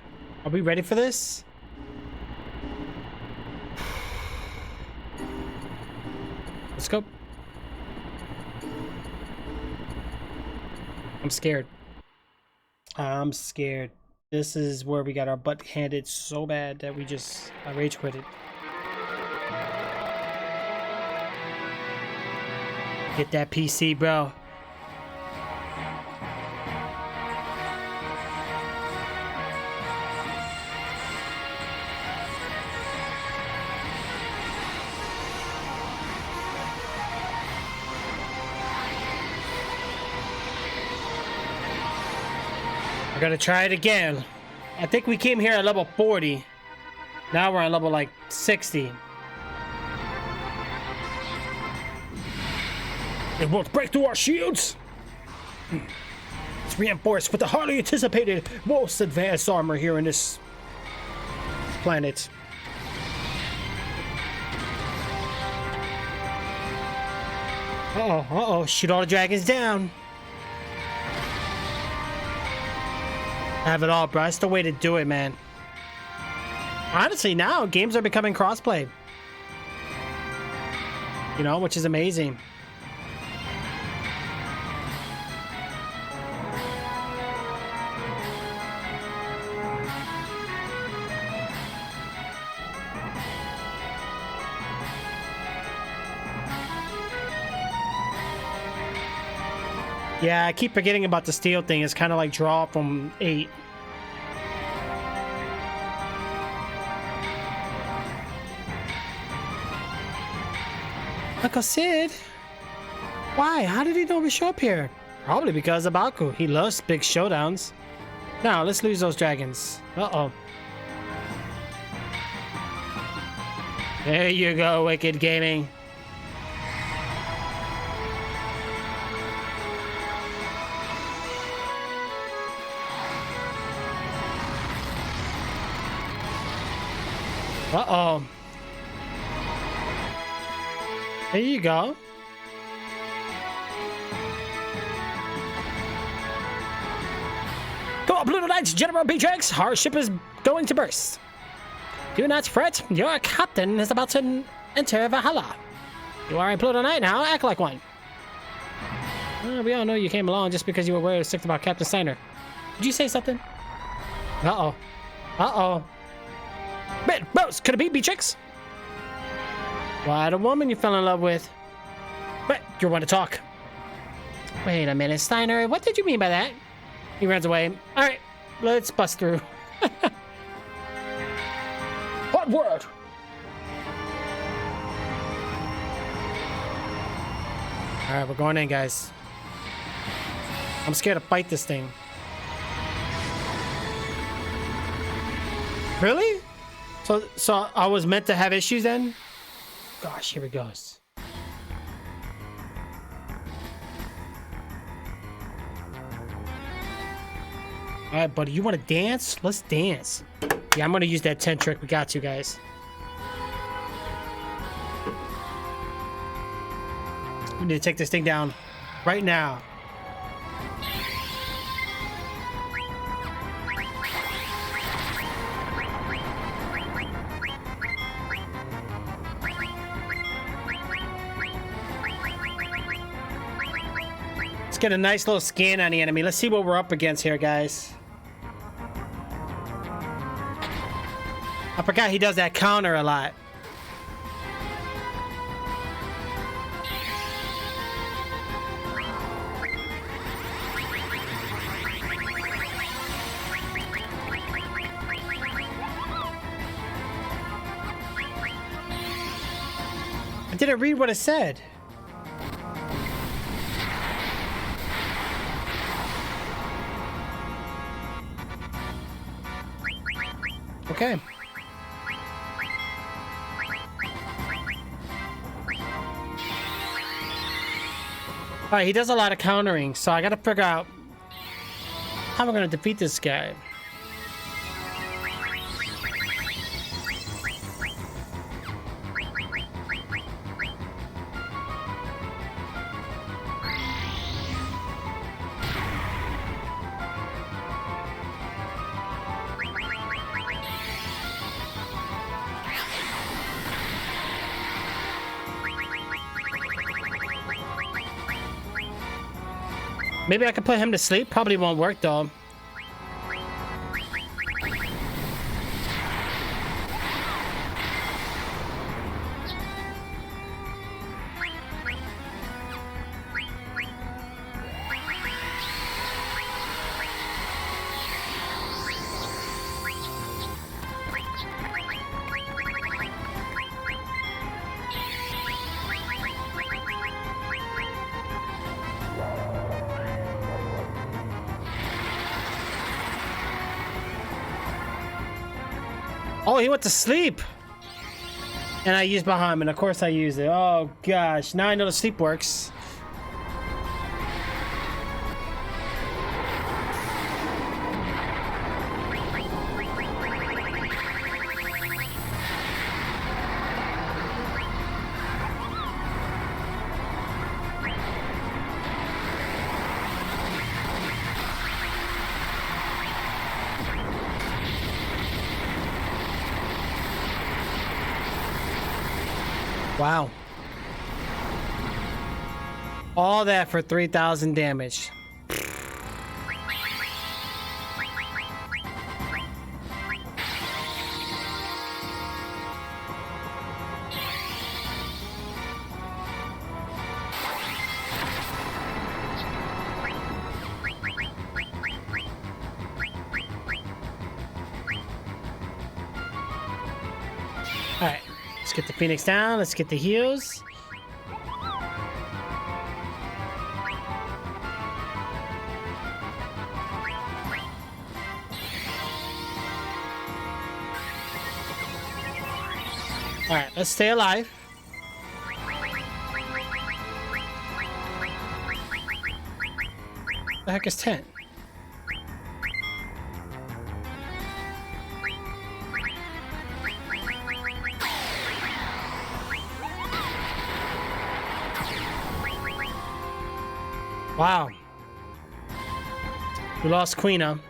Are we ready for this? Let's go. I'm scared. I'm scared. This is where we got our butt handed so bad that we just rage quit it. Get that PC, bro. We're gonna try it again. I think we came here at level 40. Now we're on level like 60. It won't break through our shields. It's reinforced with the highly anticipated most advanced armor here in this planet. Uh-oh, shoot all the dragons down. Have it all, bro. That's the way to do it, man. Honestly, now games are becoming crossplay. You know, which is amazing. Yeah, I keep forgetting about the steel thing. It's kind of like draw from 8. Uncle Sid? Why? How did he know we show up here? Probably because of Baku. He loves big showdowns. Now, let's lose those dragons. Uh-oh. There you go, Wicked Gaming. Uh-oh. There you go. Come on, Pluto Knights, General Beatrix. Our ship is going to burst. Do not fret. Your captain is about to enter Valhalla. You are a Pluto Knight now. Act like one. We all know you came along just because you were worried sick about Captain Steiner. Did you say something? Uh-oh. Uh-oh. Bros, could it be Beatrix? What a woman you fell in love with. But you're one to talk. Wait a minute, Steiner. What did you mean by that? He runs away. All right, let's bust through. What word? All right, we're going in, guys. I'm scared to fight this thing. Really? So I was meant to have issues then? Gosh, here it goes. All right, buddy, you want to dance? Let's dance. Yeah, I'm going to use that 10 trick. We got you, guys. need to take this thing down right now. Let's get a nice little scan on the enemy. Let's see what we're up against here, guys. I forgot he does that counter a lot. I didn't read what it said. Okay. Alright, he does a lot of countering, so I gotta figure out how I'm gonna defeat this guy. Maybe I could put him to sleep. Probably won't work though. Oh, he went to sleep. And I used Bahamut. Of course I used it. Oh, gosh. Now I know the sleep works. Wow. All that for 3,000 damage. All right. Let's get the Phoenix down. Let's get the heals. All right, let's stay alive. The heck is 10? Wow. We lost Queena.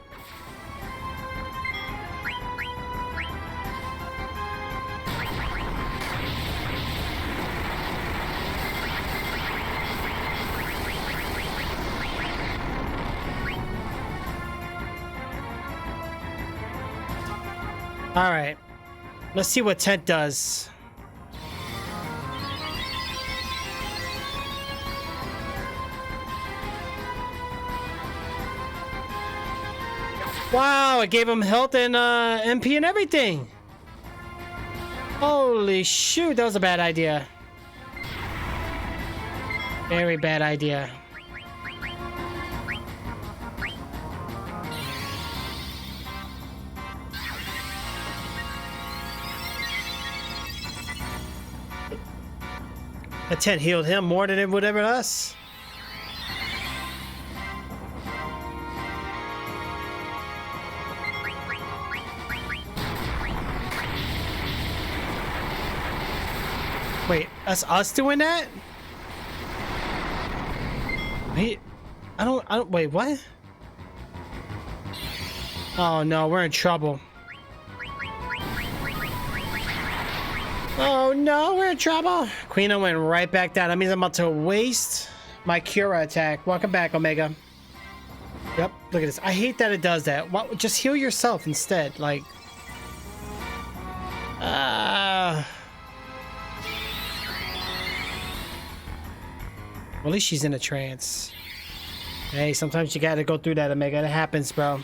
All right. Let's see what Tent does. Wow, I gave him health and MP and everything. Holy shoot, that was a bad idea. Very bad idea. The tent healed him more than it would ever us. Wait, that's us doing that? Wait, I don't, wait, what? Oh no, we're in trouble. Oh no, we're in trouble. Queen went right back down. That means I'm about to waste my Cura attack. Welcome back, Omega. Yep, look at this. I hate that it does that. Just heal yourself instead. Like, well, at least she's in a trance. Hey, sometimes you gotta go through that, Omega. It happens, bro.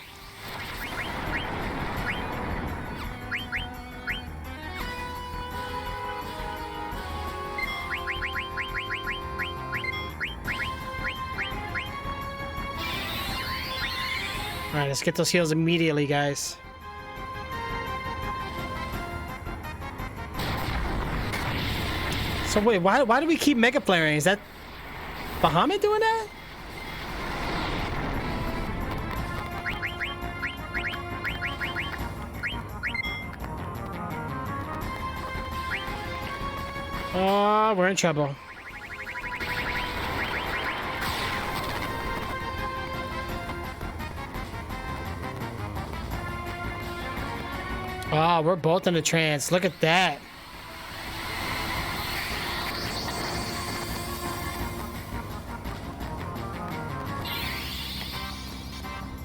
Alright, let's get those heals immediately, guys. So wait, why do we keep Mega Flaring? Is that Bahamut doing that? Oh, we're in trouble. Oh, we're both in a trance. Look at that.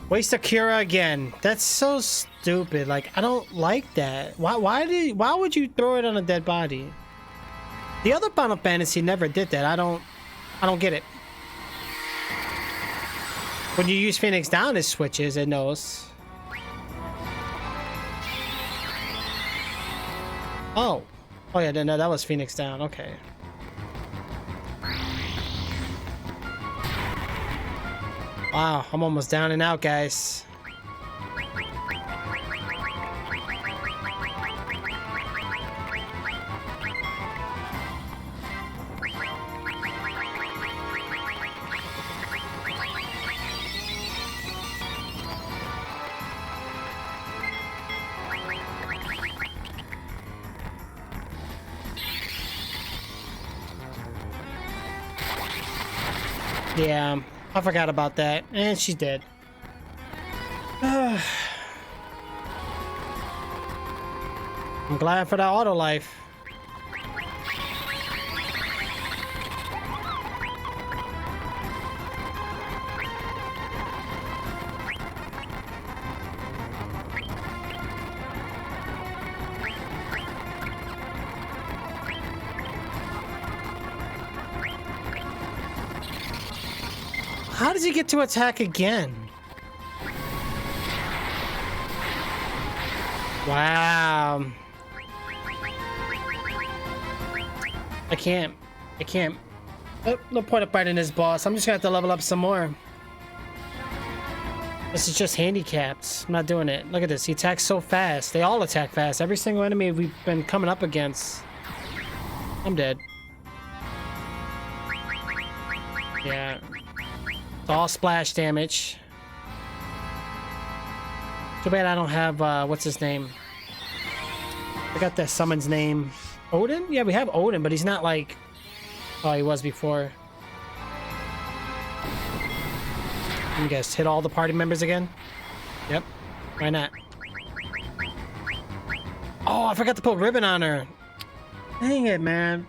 Waste a Cura again. That's so stupid. Like, I don't like that. Why would you throw it on a dead body? The other Final Fantasy never did that. I don't get it. When you use Phoenix Down, it switches, it knows. Oh. Oh yeah, no, that was Phoenix Down. Okay. Wow, I'm almost down and out, guys. Yeah, I forgot about that. And she's dead. I'm glad for that auto life. How does he get to attack again? Wow. I can't. Oh, no point of fighting this boss. I'm just gonna have to level up some more. This is just handicapped. I'm not doing it. Look at this. He attacks so fast. They all attack fast. Every single enemy we've been coming up against. I'm dead. Yeah. It's all splash damage. Too bad I don't have, what's his name? I got that summon's name. Odin? Yeah, we have Odin, but he's not like... Oh, he was before. You guys hit all the party members again? Yep. Why not? Oh, I forgot to put ribbon on her. Dang it, man.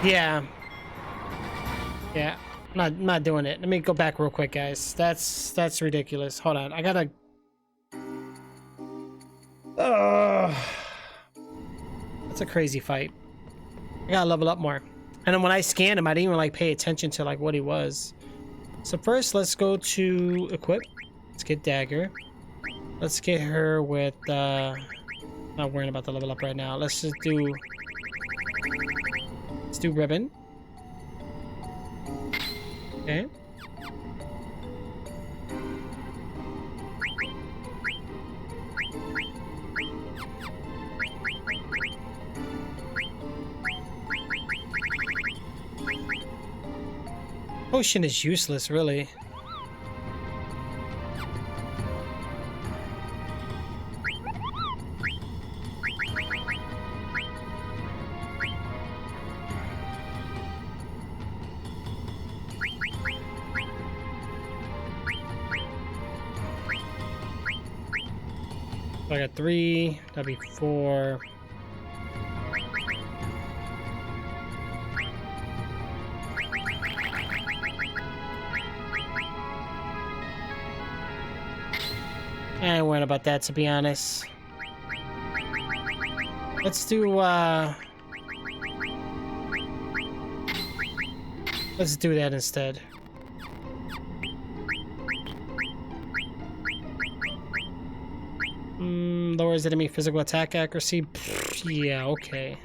Yeah. Yeah. I'm not doing it. Let me go back real quick, guys. That's ridiculous. Hold on. I gotta... That's a crazy fight. I gotta level up more. And then when I scanned him, I didn't even like pay attention to like what he was. So first, let's go to equip. Let's get dagger. Let's get her with not worrying about the level up right now. Let's just do... Let's do ribbon. Okay. Potion is useless, really. So I got 3, that'd be 4. I ain't worried about that, to be honest. Let's do that instead. Lowers enemy physical attack accuracy. Pfft, yeah, okay.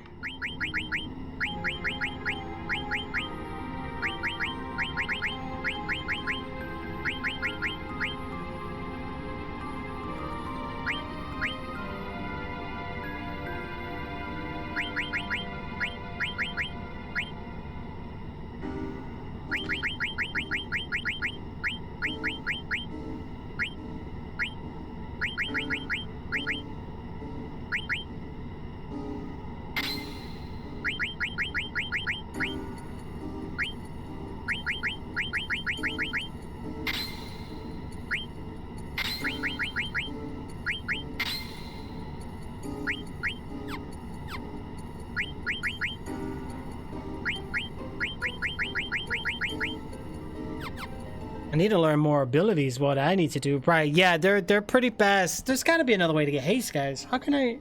I need to learn more abilities. What I need to do, right? Yeah, they're pretty fast. There's got to be another way to get haste, guys. How can I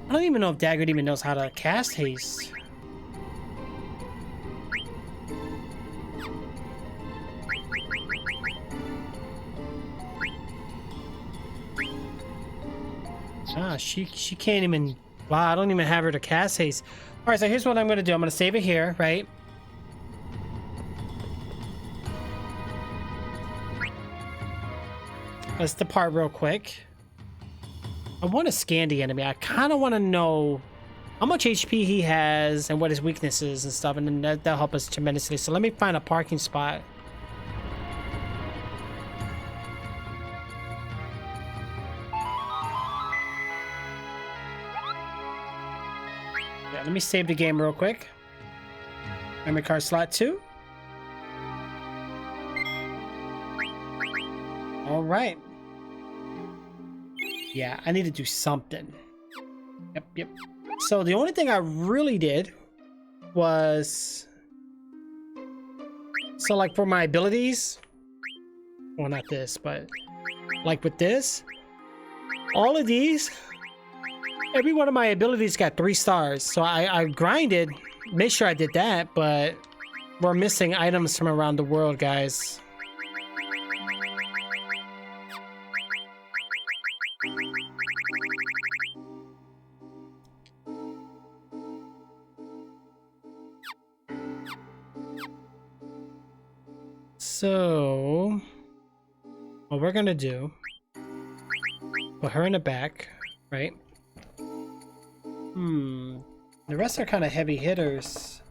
don't even know if Daggett even knows how to cast haste. Ah, she can't even. Wow, I don't even have her to cast haste. All right, so here's what I'm gonna do. I'm gonna save it here, right? Let's depart real quick. I want to scan the enemy. I kind of want to know how much HP he has and what his weaknesses and stuff, and then that'll help us tremendously. So let me find a parking spot. Yeah, let me save the game real quick. Memory card slot 2. All right. Yeah, I need to do something. Yep. So the only thing I really did was... So like for my abilities... Well, not this, but... Like with this... All of these... Every one of my abilities got 3 stars. So I grinded, made sure I did that, but... We're missing items from around the world, guys. So, what we're gonna do, put her in the back, right? The rest are kind of heavy hitters.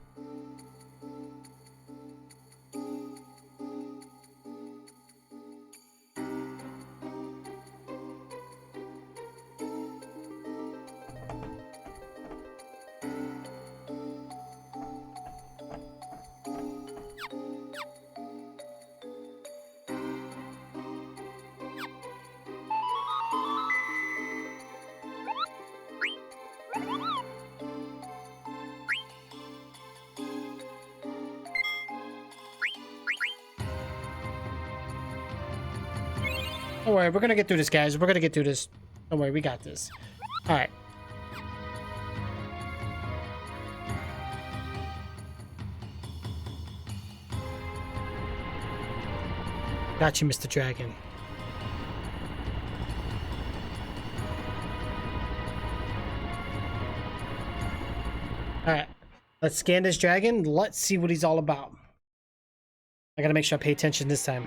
Don't worry, we're gonna get through this, guys. We're gonna get through this. Don't worry, we got this. All right. Got you, Mr. Dragon. All right. Let's scan this dragon. Let's see what he's all about. I gotta make sure I pay attention this time.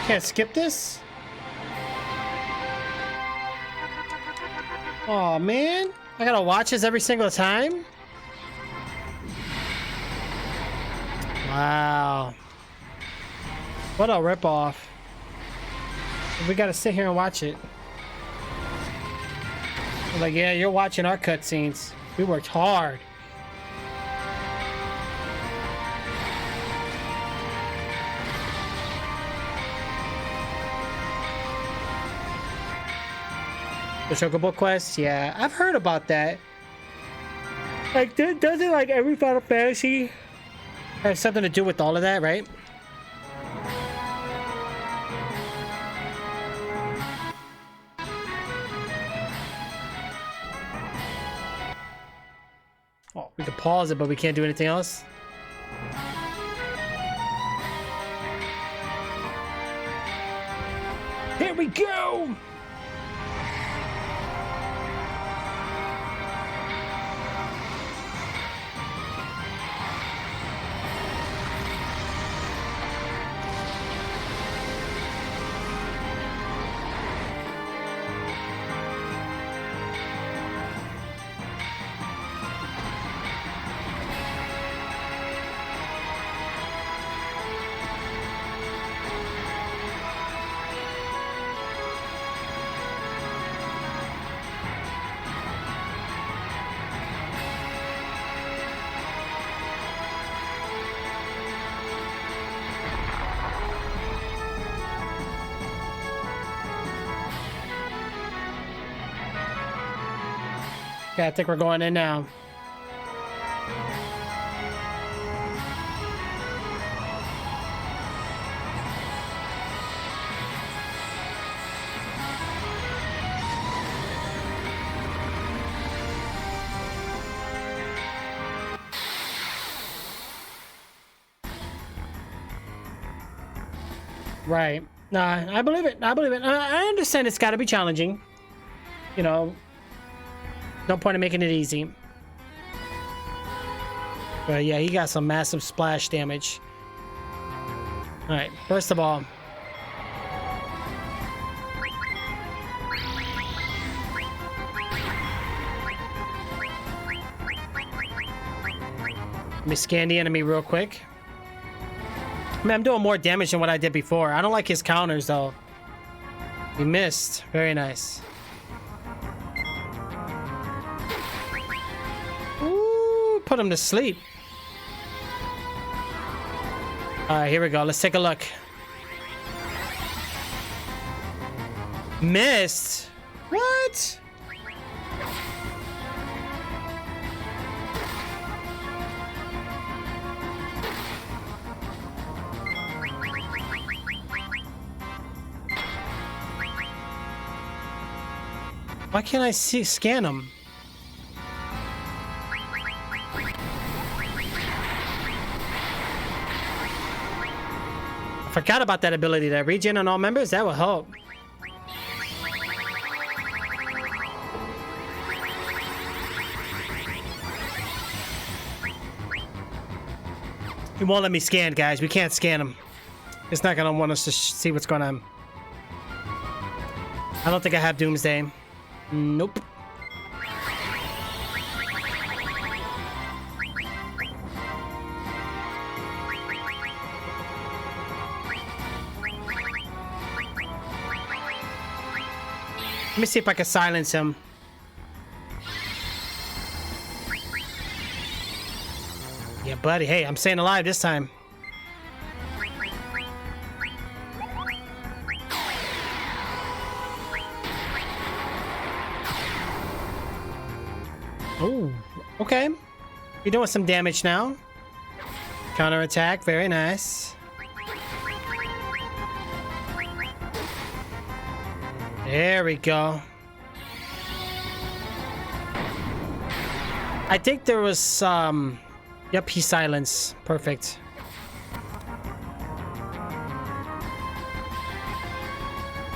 Can't skip this? Oh man, I gotta watch this every single time? Wow. What a ripoff. We gotta sit here and watch it. I'm like, yeah, you're watching our cutscenes. We worked hard. The Chocobo quest? Yeah, I've heard about that. Like, doesn't like every Final Fantasy have something to do with all of that, right? Oh, we can pause it, but we can't do anything else. Here we go! Okay, I think we're going in now. Right. Nah, I believe it. I believe it. I understand it's got to be challenging. You know, no point in making it easy. But yeah, he got some massive splash damage. Alright, first of all, let me scan the enemy real quick. I mean, I'm doing more damage than what I did before. I don't like his counters, though. He missed. Very nice. Ooh, put him to sleep. Alright, here we go. Let's take a look. Missed? What? Why can't I scan him? I forgot about that ability to regen on all members. That will help. He won't let me scan, guys. We can't scan him. It's not gonna want us to see what's going on. I don't think I have Doomsday. Nope. Let me see if I can silence him. Yeah, buddy. Hey, I'm staying alive this time. Oh, okay. You're doing some damage now. Counter attack, very nice. There we go. I think there was yep, he silenced. Perfect.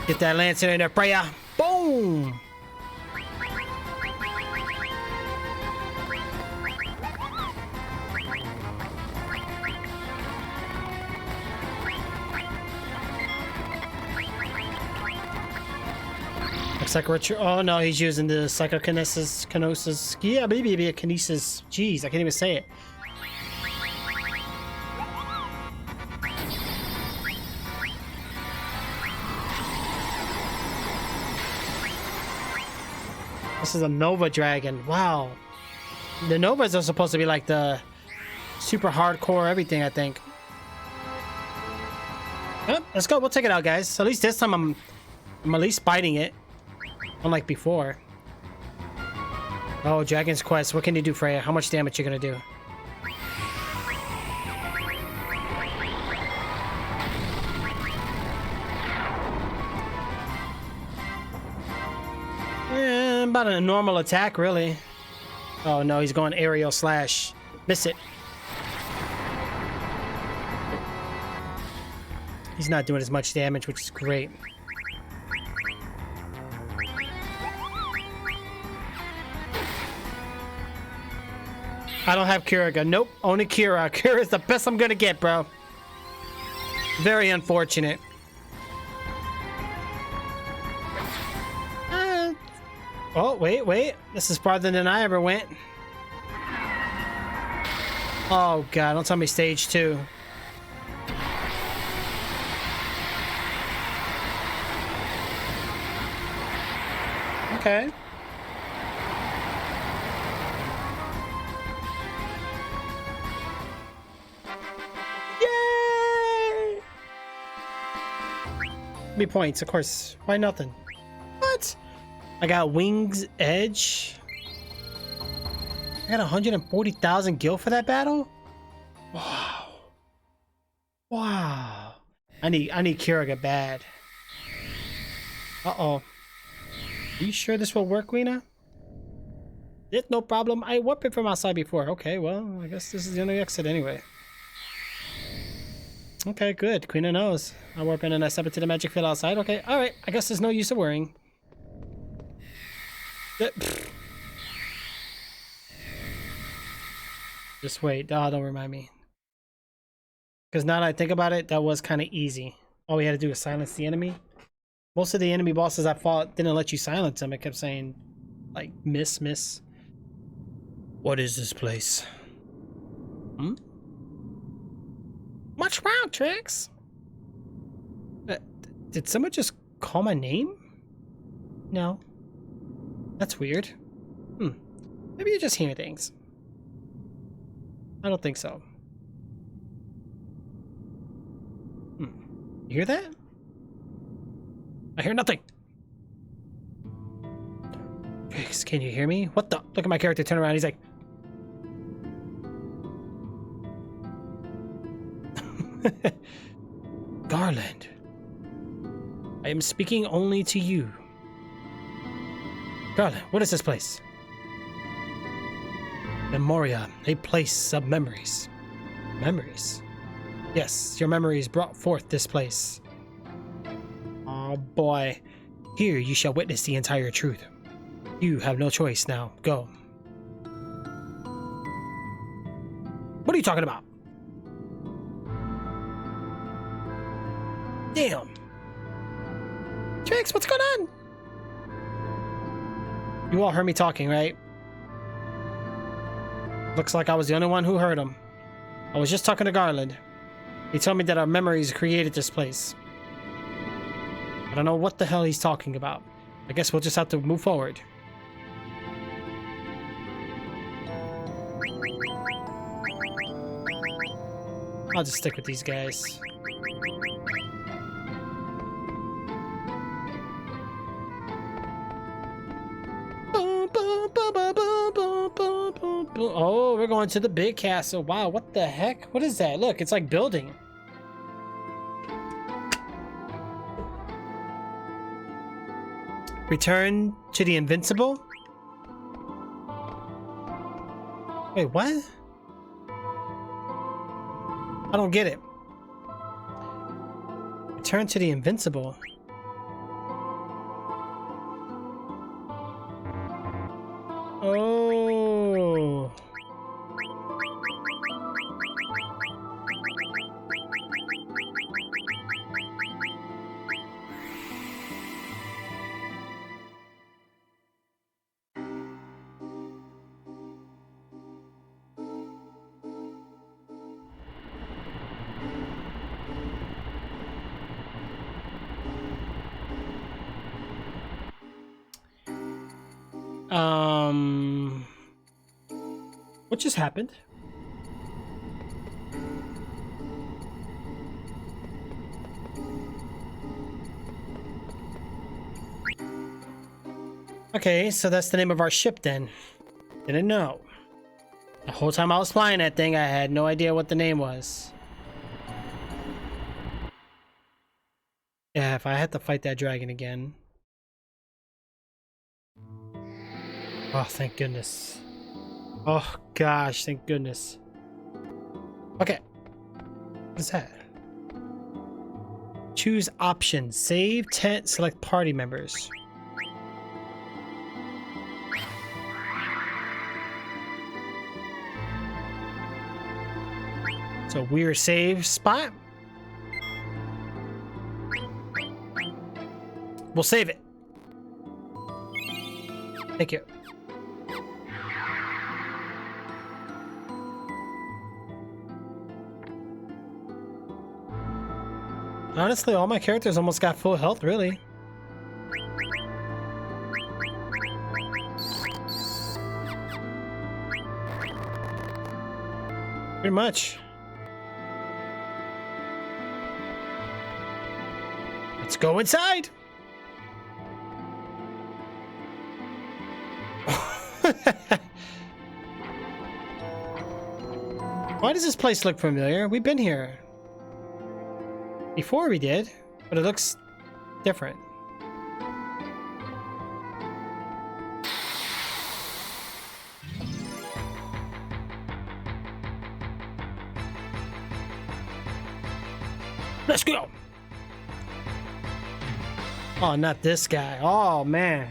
Get that Lancer in there, Freya. Boom! Looks like Richard. Oh no, he's using the psychokinesis. Yeah, maybe a kinesis. Jeez, I can't even say it. This is a Nova Dragon. Wow. The Novas are supposed to be like the super hardcore everything, I think. Yep, let's go. We'll take it out, guys. At least this time I'm at least biting it. Unlike before. Oh, Dragon's Quest. What can you do, Freya? How much damage you gonna do? About a normal attack, really. Oh no, he's going aerial slash. Miss it. He's not doing as much damage, which is great. I don't have Kiriga. Nope, only Kira. Kira's the best I'm gonna get, bro. Very unfortunate. Oh, wait. This is farther than I ever went. Oh, God. Don't tell me stage 2. Okay. Yay! Give me points, of course. Why nothing? What? I got Wings Edge. I got 140,000 gil for that battle? Wow. Wow. I need Kiriga bad. Uh-oh. Are you sure this will work, Weena? It's no problem. I warped it from outside before. Okay, well, I guess this is the only exit anyway. Okay, good. Queen knows. I warp in and I step into the magic field outside. Okay, alright. I guess there's no use of worrying. Just wait. Oh, don't remind me. Because now that I think about it, that was kind of easy. All we had to do was silence the enemy. Most of the enemy bosses I fought didn't let you silence them. It kept saying, like, miss. What is this place? Hmm? What's wrong, Trix? Did someone just call my name? No. That's weird. Maybe you're just hearing things. I don't think so. You hear that? I hear nothing. Trix, can you hear me? What the? Look at my character turn around. He's like... Garland. I am speaking only to you. Garland, what is this place? Memoria, a place of memories. Memories? Yes, your memories brought forth this place. Oh boy. Here you shall witness the entire truth. You have no choice now. Go. What are you talking about? Damn. Trix, what's going on? You all heard me talking, right? Looks like I was the only one who heard him. I was just talking to Garland. He told me that our memories created this place. I don't know what the hell he's talking about. I guess we'll just have to move forward. I'll just stick with these guys. Oh, we're going to the big castle. Wow, what the heck? What is that? Look, it's like building. Return to the Invincible? Wait, what? I don't get it. Return to the Invincible. Oh. What just happened? Okay, so that's the name of our ship then. Didn't know. The whole time I was flying that thing, I had no idea what the name was. Yeah, if I had to fight that dragon again. Oh, thank goodness. Oh, gosh, thank goodness. Okay. What's that? Choose options. Save, tent, select party members. So weird save spot. We'll save it. Thank you. Honestly, all my characters almost got full health, really. Pretty much. Let's go inside. Why does this place look familiar? We've been here before, we did, but it looks different. Let's go. Oh, not this guy. Oh, man.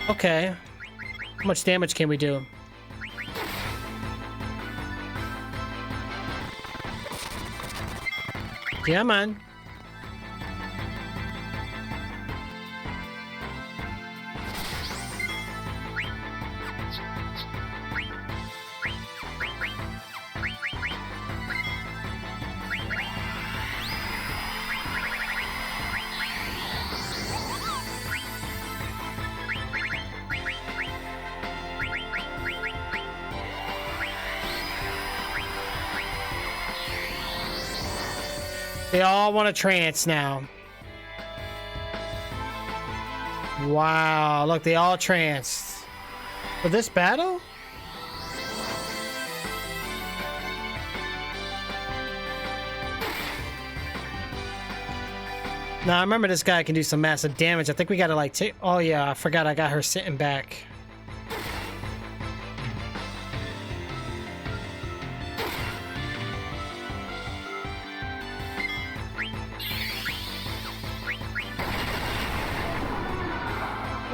Okay. How much damage can we do? Yeah, man. They all want to trance now. Wow, look, they all tranced. For this battle? Now, I remember this guy can do some massive damage. I think we gotta like take... Oh yeah, I forgot I got her sitting back.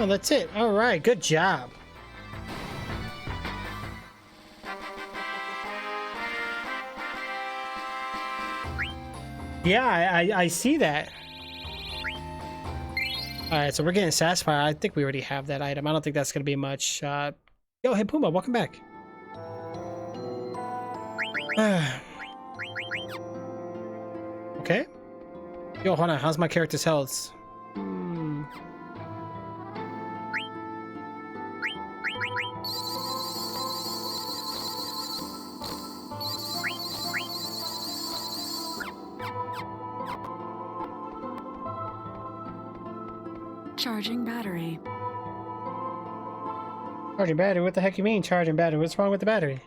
Oh, that's it. All right, good job. Yeah, I see that. All right, so we're getting Sapphire. I think we already have that item. I don't think that's going to be much. Yo, hey, Puma, welcome back. Okay. Yo, hold on. How's my character's health? Charging battery. Charging battery? What the heck you mean charging battery? What's wrong with the battery?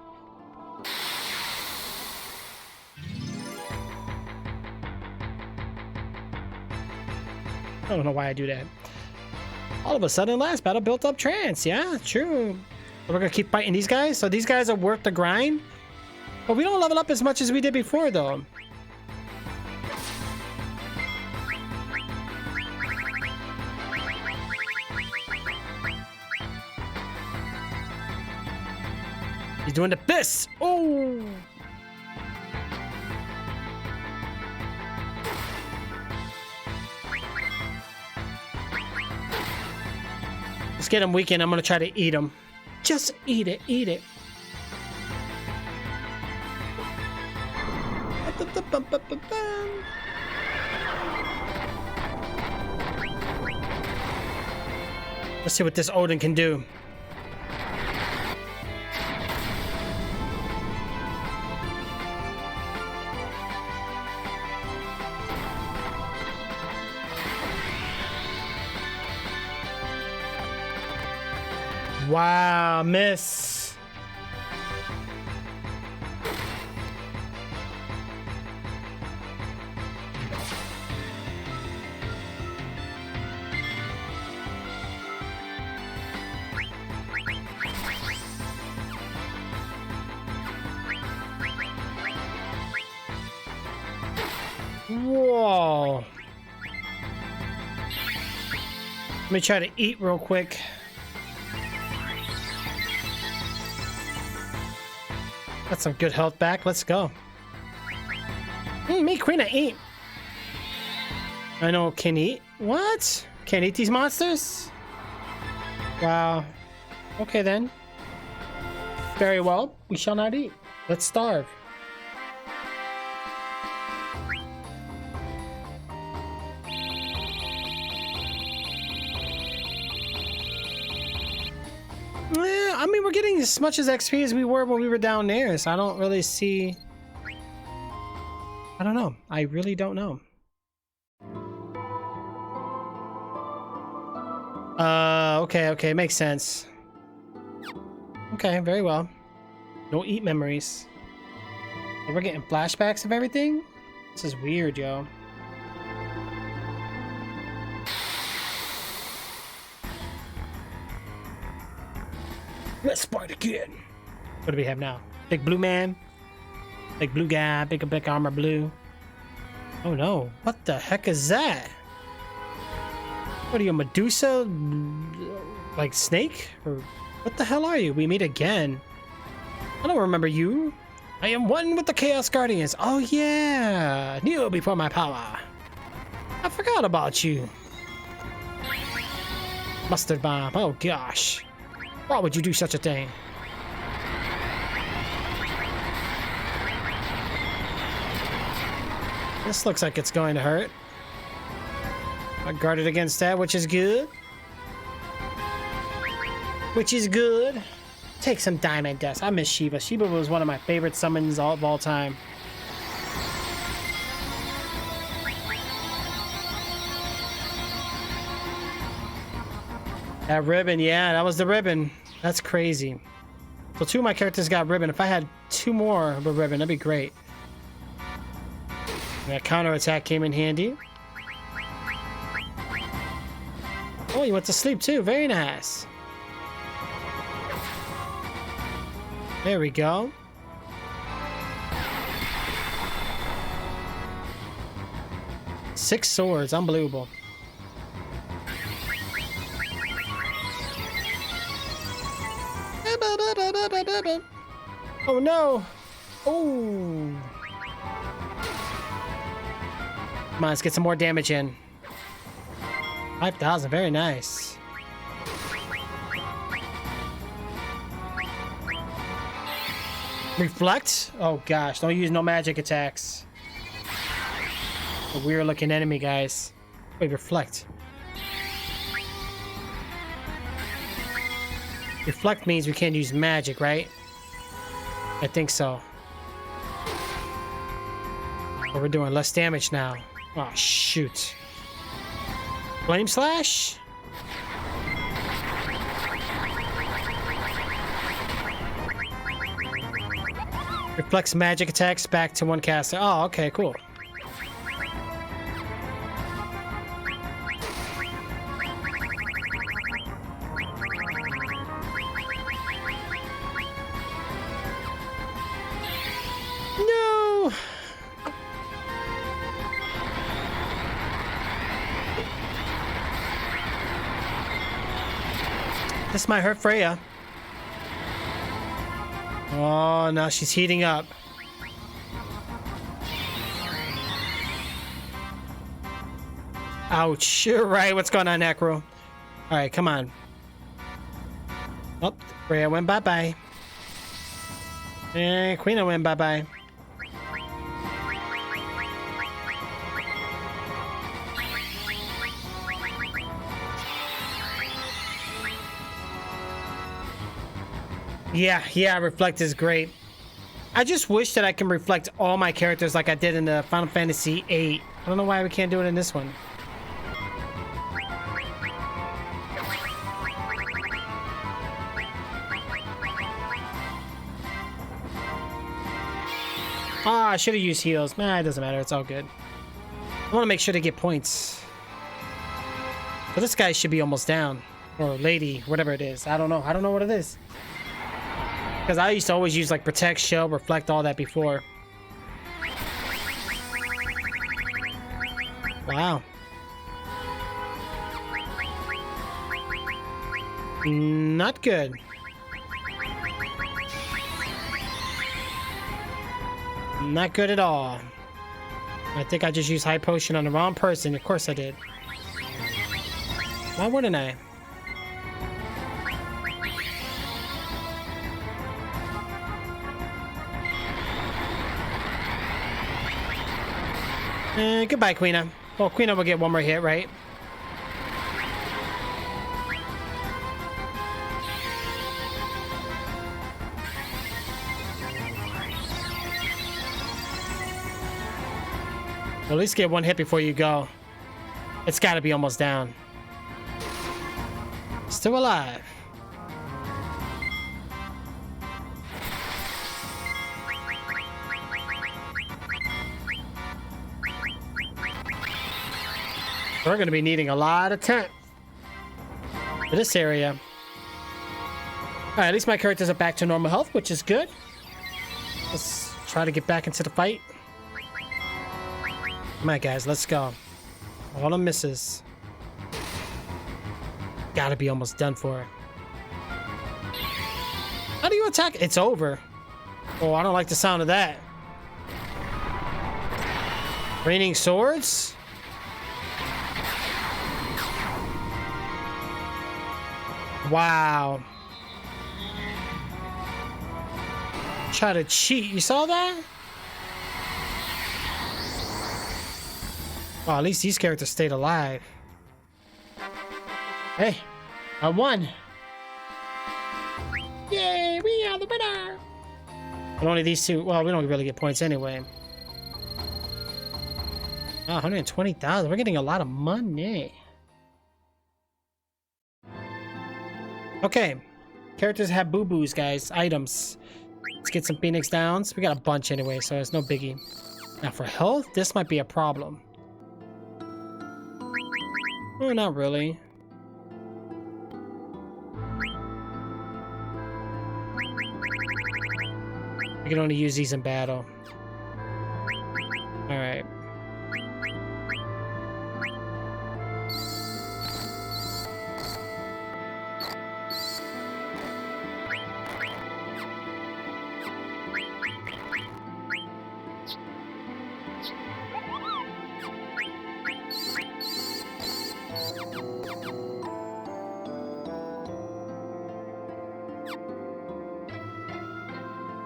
I don't know why I do that. All of a sudden, last battle built up trance. Yeah, true. So we're gonna keep fighting these guys. So these guys are worth the grind. But we don't level up as much as we did before, though. He's doing the fist. Oh. Let's get him weakened. I'm gonna try to eat him. Just eat it. Eat it. Let's see what this Odin can do. Wow, miss. Whoa. Let me try to eat real quick. Got some good health back. Let's go. Me, Queen, I eat. I know, can eat. What? Can't eat these monsters? Wow. Okay then. Very well. We shall not eat. Let's starve. I mean, we're getting as much as XP as we were when we were down there, so I don't really see... I don't know. I really don't know. Okay, makes sense. Okay, very well. Don't eat memories. And we're getting flashbacks of everything? This is weird, yo. Let's fight again. What do we have now? Big blue man? Big blue guy, big armor blue. Oh no, what the heck is that? What are you, Medusa? Like snake? Or what the hell are you? We meet again. I don't remember you. I am one with the Chaos Guardians. Oh yeah, kneel before my power. I forgot about you. Mustard bomb, oh gosh. Why would you do such a thing? This looks like it's going to hurt. I guarded against that, which is good. Which is good. Take some diamond dust. I miss Shiva. Shiva was one of my favorite summons of all time. That ribbon, yeah, that was the ribbon. That's crazy. So 2 of my characters got ribbon. If I had 2 more with ribbon, that'd be great. That counter attack came in handy. Oh, you went to sleep too. Very nice. There we go. Six swords, unbelievable. Oh no! Oh! Come on, let's get some more damage in. 5,000, very nice. Reflect? Oh gosh, don't use no magic attacks. A weird looking enemy, guys. Wait, reflect. Reflect means we can't use magic, right? I think so. But we're doing less damage now. Oh, shoot. Flame Slash? Reflects magic attacks back to one caster. Oh, okay, cool. No! This might hurt Freya. Oh, now she's heating up. Ouch. You're right. What's going on, Necro? Alright, come on. Oh, Freya went bye-bye. And Queen went bye-bye. Yeah, reflect is great. I just wish that I can reflect all my characters like I did in the Final Fantasy VIII. I don't know why we can't do it in this one. Ah, I should have used heals. Nah, it doesn't matter. It's all good. I want to make sure to get points. But this guy should be almost down. Or lady, whatever it is. I don't know. I don't know what it is. Because I used to always use like protect, shield, reflect, all that before. Wow. Not good. Not good at all. I think I just used high potion on the wrong person. Of course I did. Why wouldn't I? Goodbye, Queena. Well, Queena will get one more hit, right? Well, at least get one hit before you go. It's got to be almost down. Still alive. We're going to be needing a lot of tent for this area. All right, at least my characters are back to normal health, which is good. Let's try to get back into the fight. Come on, guys, let's go. All the misses. Gotta be almost done for. How do you attack? It's over. Oh, I don't like the sound of that. Raining swords? Wow. Try to cheat. You saw that? Well, at least these characters stayed alive. Hey, I won. Yay, we are the winner. But only these two. Well, we don't really get points anyway. Oh, 120,000. We're getting a lot of money. Okay. Characters have boo-boos, guys. Items. Let's get some Phoenix Downs. We got a bunch anyway, so it's no biggie. Now for health, this might be a problem. Oh, not really. We can only use these in battle. Alright.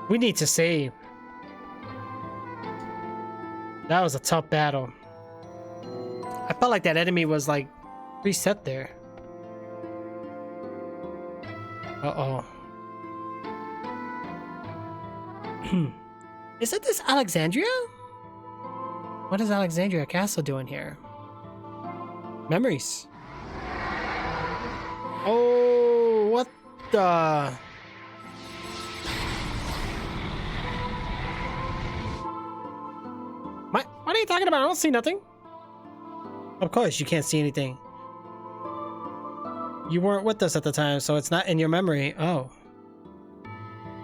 We need to save. That was a tough battle. I felt like that enemy was like reset there. Uh-oh. Isn't this Alexandria? What is Alexandria Castle doing here? Memories. Oh, what the... What are you talking about? I don't see nothing. Of course, you can't see anything. You weren't with us at the time, so it's not in your memory. Oh.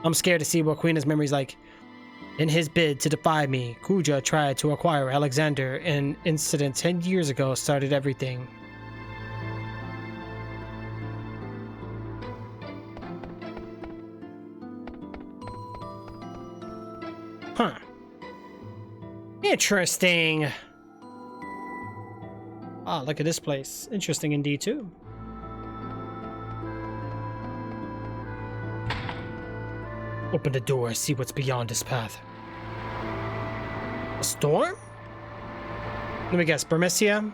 I'm scared to see what Queena's memory's like. In his bid to defy me, Kuja tried to acquire Alexander. An incident 10 years ago started everything. Huh. Interesting. Ah, look at this place. Interesting indeed, too. Open the door, see what's beyond this path. A storm? Let me guess, Burmecia?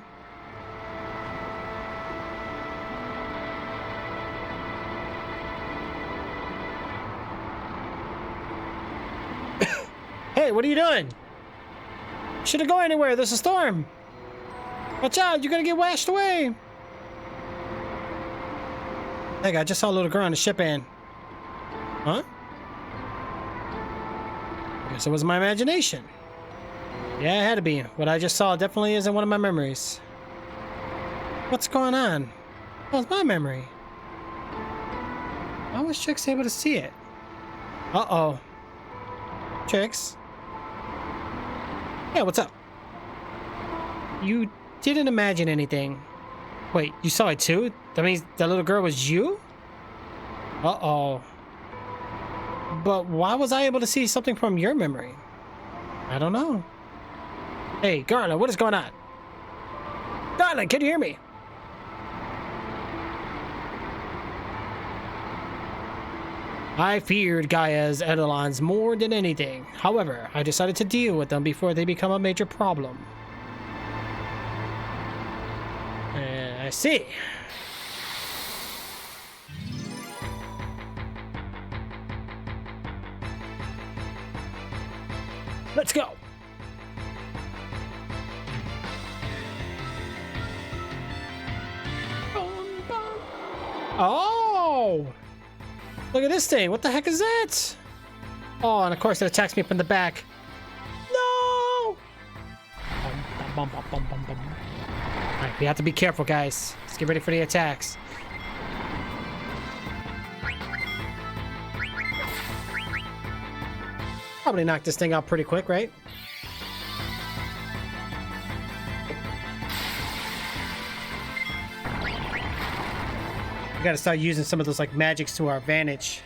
Hey, what are you doing? Shouldn't go anywhere. There's a storm. Watch out. You're going to get washed away. Hey, I just saw a little girl on the ship and... Huh? I guess it was my imagination. Yeah, it had to be. What I just saw definitely isn't one of my memories. What's going on? Oh, it's my memory. Why was Trix able to see it? Uh-oh. Trix? Yeah, what's up? You didn't imagine anything. Wait, you saw it too? That means that little girl was you? Uh-oh. But why was I able to see something from your memory? I don't know. Hey, Garland, what is going on? Garland, can you hear me? I feared Gaia's Eidolons more than anything. However, I decided to deal with them before they become a major problem. I see. Let's go. Oh! Look at this thing. What the heck is that? Oh, and of course it attacks me from the back. No! Alright, we have to be careful, guys. Let's get ready for the attacks. Probably knock this thing out pretty quick, right? We gotta start using some of those like magics to our advantage.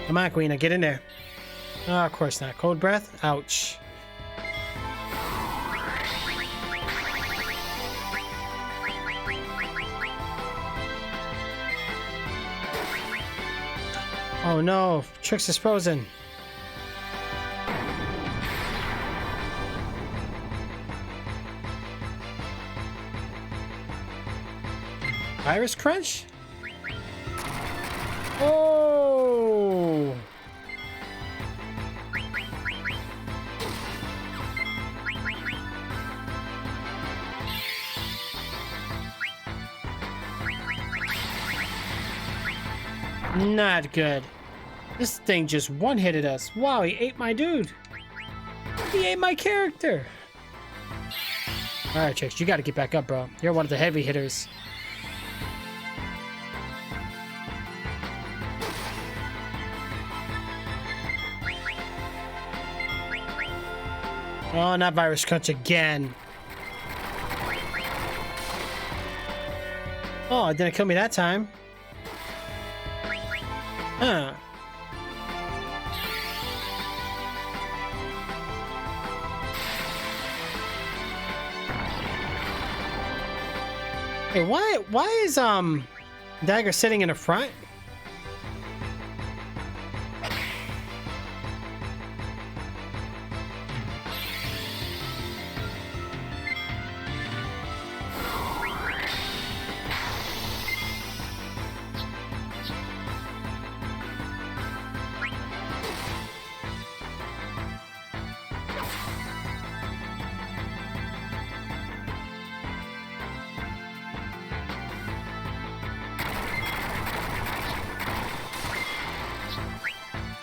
Come on, Queen, get in there. Oh, of course not. Cold breath? Ouch. Oh no, Trix is frozen. Iris Crunch? Oh! Not good. This thing just one-hitted us. Wow, he ate my dude. He ate my character. Alright, Trix, you gotta get back up, bro. You're one of the heavy hitters. Oh, not Virus Crunch again. Oh, it didn't kill me that time. Huh. Hey, why is Dagger sitting in the front?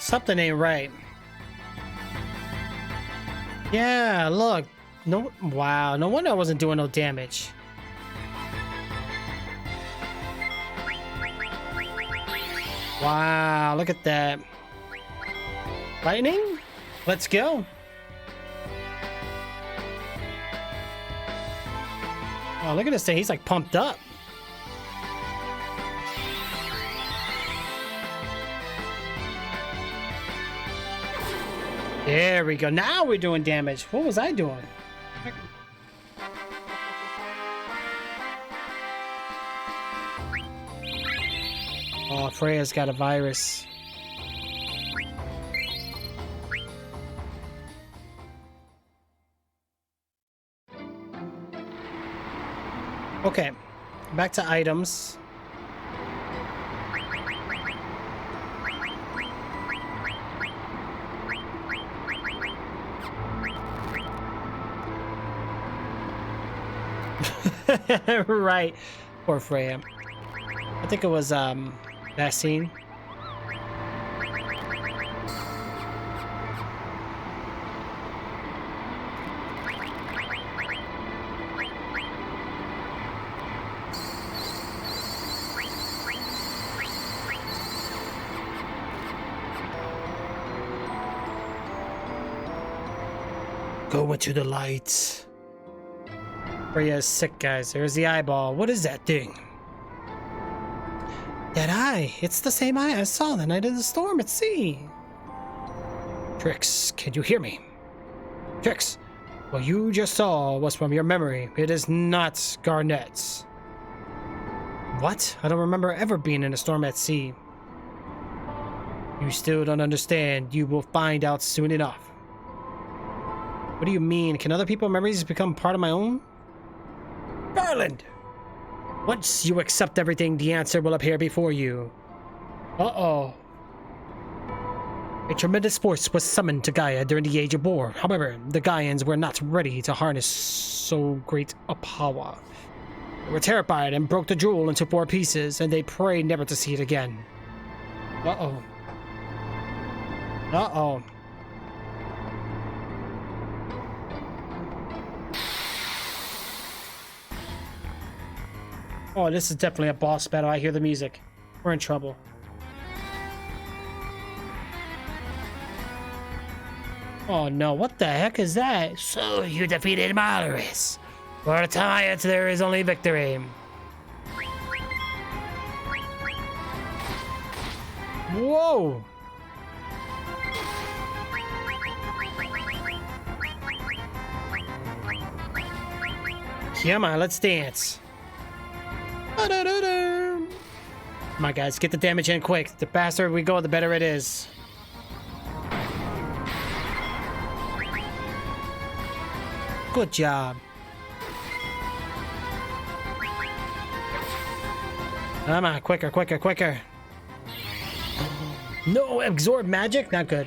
Something ain't right. Yeah, look. No, wow, no wonder I wasn't doing no damage. Wow, look at that. Lightning? Let's go. Oh, look at this thing. He's like pumped up. There we go. Now we're doing damage. What was I doing? Oh, Freya's got a virus. Okay, back to items. Right. Poor Freya. I think it was that scene. Go into the lights. Freya is sick, guys. There's the eyeball. What is that thing? That eye. It's the same eye I saw the night of the storm at sea. Trix, can you hear me? Trix, what you just saw was from your memory. It is not Garnet's. What? I don't remember ever being in a storm at sea. You still don't understand. You will find out soon enough. What do you mean? Can other people's memories become part of my own? Garland! Once you accept everything, the answer will appear before you. Uh-oh. A tremendous force was summoned to Gaia during the Age of War. However, the Gaians were not ready to harness so great a power. They were terrified and broke the jewel into 4 pieces, and they prayed never to see it again. Uh-oh. Uh-oh. Oh, this is definitely a boss battle. I hear the music. We're in trouble. Oh no, what the heck is that? So you defeated Malaris. For a time, there is only victory. Whoa! Come on, let's dance. Come on, guys, get the damage in quick. The faster we go, the better it is. Good job. Come on, quicker, quicker, quicker. No, absorb magic? Not good.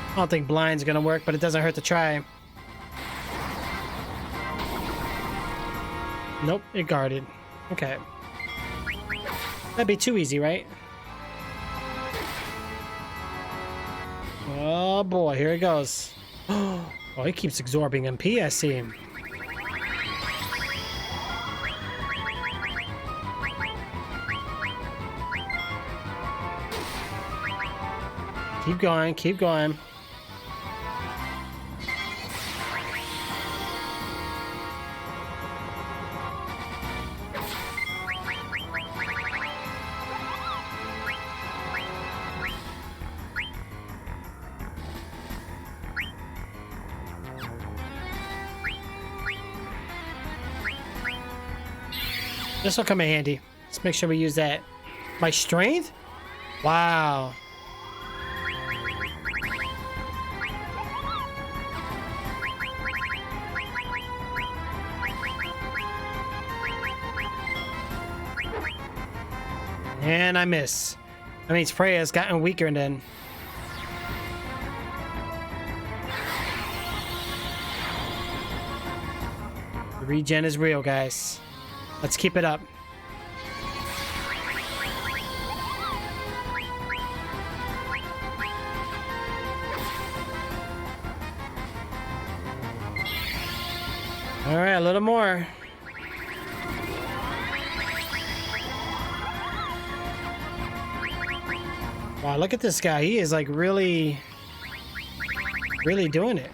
I don't think blind's gonna work, but it doesn't hurt to try. Nope, it guarded. Okay. That'd be too easy, right? Oh boy, here it goes. Oh, he keeps absorbing MP, I see him. Keep going, keep going. This will come in handy. Let's make sure we use that. My strength? Wow. And I miss. That means Freya's gotten weaker then. The regen is real, guys. Let's keep it up. All right, a little more. Wow, look at this guy. He is like really doing it.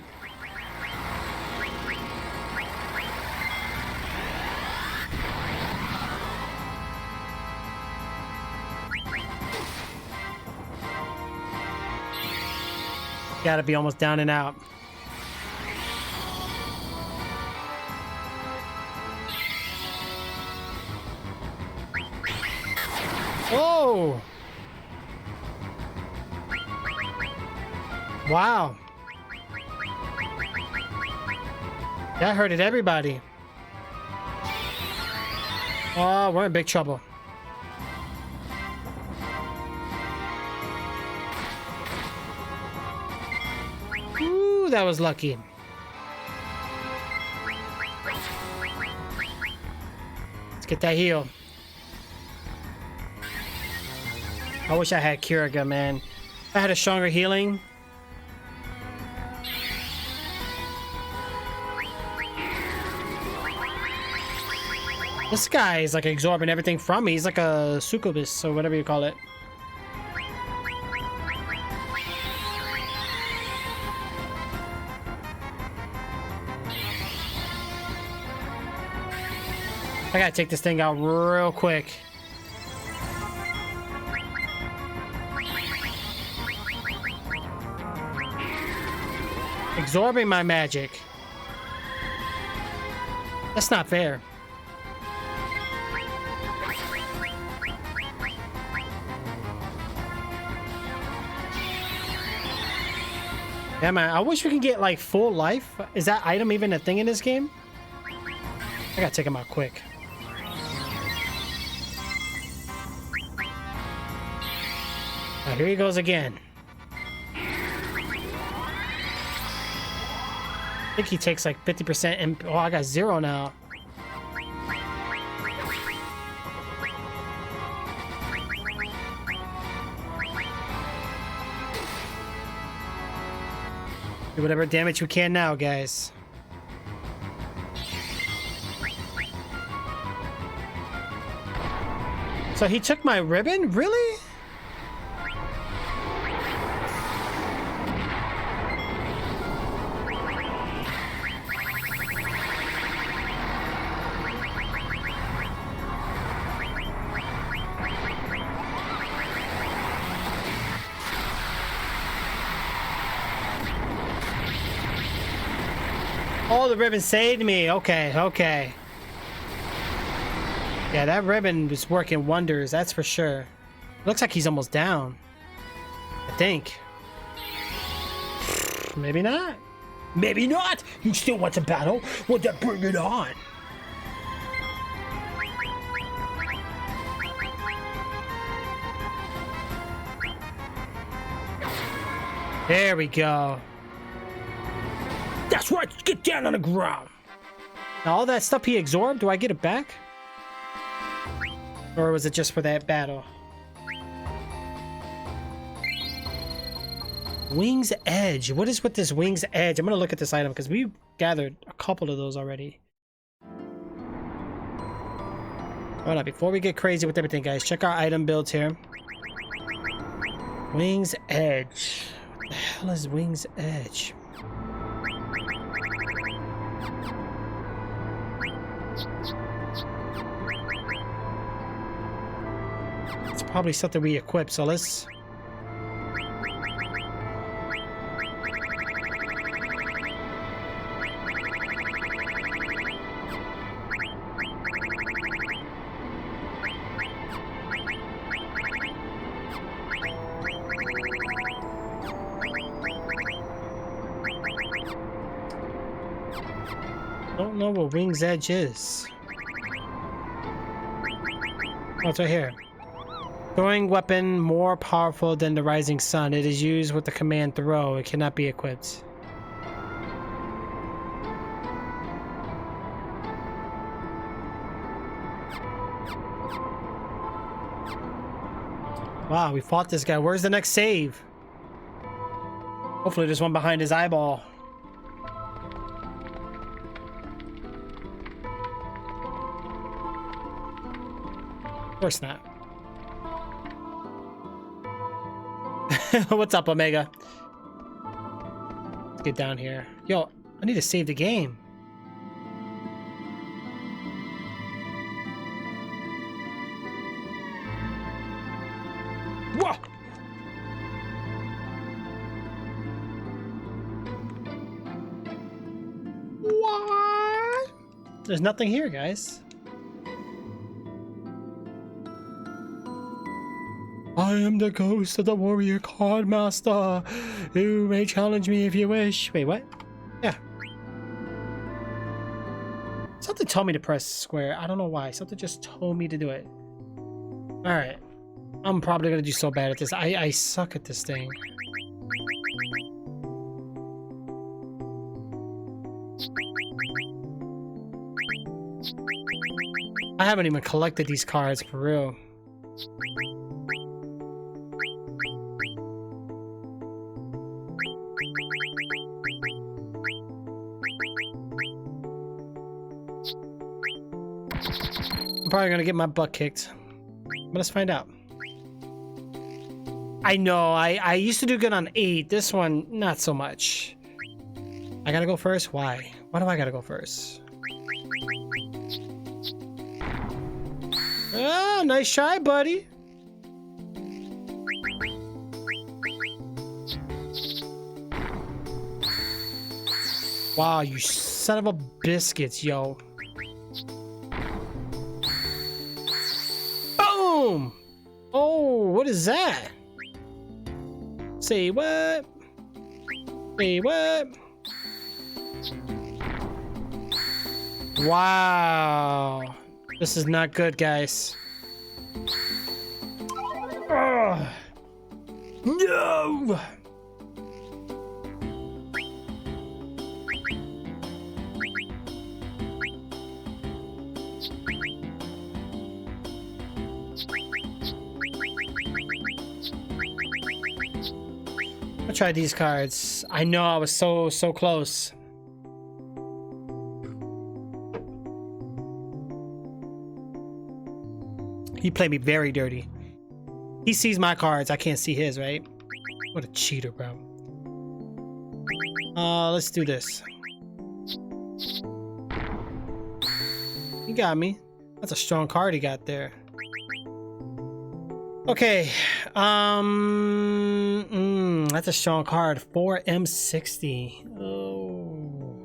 Gotta be almost down and out. Oh! Wow. That hurted everybody. Oh, we're in big trouble. Ooh, that was lucky. Let's get that heal. I wish I had Curaga, man. If I had a stronger healing. This guy is like absorbing everything from me. He's like a succubus or whatever you call it. I gotta take this thing out real quick. Absorbing my magic. That's not fair. Yeah, man. I wish we could get like full life. Is that item even a thing in this game? I gotta take him out quick. Oh, here he goes again. I think he takes like 50% and oh, I got 0 now. Do whatever damage we can now, guys. So he took my ribbon? Really? Oh, the ribbon saved me. Okay, okay. Yeah, that ribbon was working wonders, that's for sure. Looks like he's almost down. I think. Maybe not. Maybe not! You still want to battle? Well, then bring it on! There we go. That's right! Get down on the ground! Now, all that stuff he absorbed, do I get it back? Or was it just for that battle? Wing's Edge. What is with this Wing's Edge? I'm gonna look at this item because we gathered a couple of those already. Hold on, before we get crazy with everything, guys, check our item builds here. Wing's Edge. What the hell is Wing's Edge? It's probably something we equip, so let's... Don't know what Wing's Edge is. Oh, it's right here. Throwing weapon more powerful than the rising sun. It is used with the command throw. It cannot be equipped. Wow, we fought this guy. Where's the next save? Hopefully there's one behind his eyeball. Of course not. What's up, Omega? Let's get down here. Yo, I need to save the game. Whoa! What? There's nothing here, guys. I am the ghost of the warrior card master. You may challenge me if you wish. Wait, what? Yeah. Something told me to press square. I don't know why. Something just told me to do it. Alright. I'm probably gonna do so bad at this. I suck at this thing. I haven't even collected these cards for real. I'm probably gonna get my butt kicked. But let's find out. I know, I used to do good on 8. This one, not so much. I gotta go first? Why? Why do I gotta go first? Ah, nice try, buddy. Wow, you son of a biscuits, yo. Boom! Oh, what is that? Say what? Say what? Wow. This is not good, guys. Ugh. No! I'll try these cards. I know I was so close. He played me very dirty. He sees my cards. I can't see his, right? What a cheater, bro. Let's do this. He got me. That's a strong card he got there. Okay. That's a strong card. 4M60. Oh.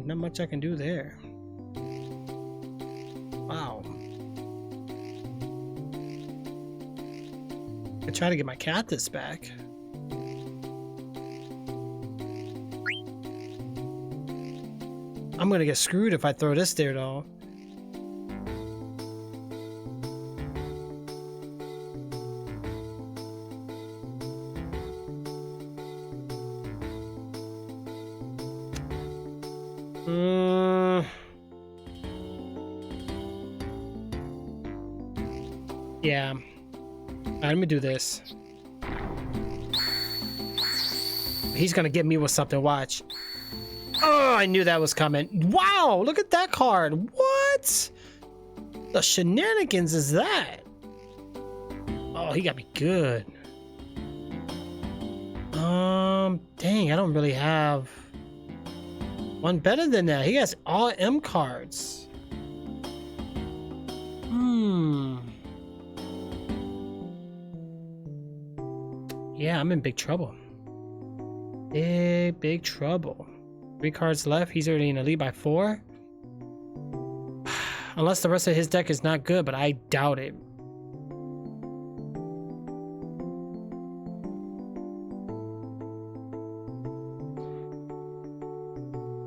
Not much I can do there. Wow. I try to get my cactus back. I'm gonna get screwed if I throw this there, though. Yeah. Alright, let me do this. He's gonna get me with something, watch. Oh, I knew that was coming. Wow, look at that card. What? The shenanigans is that? Oh, he got me good. Dang, I don't really have one better than that. He has all M cards. Yeah, I'm in big trouble. Big trouble. 3 cards left. He's already in the lead by 4. Unless the rest of his deck is not good, but I doubt it.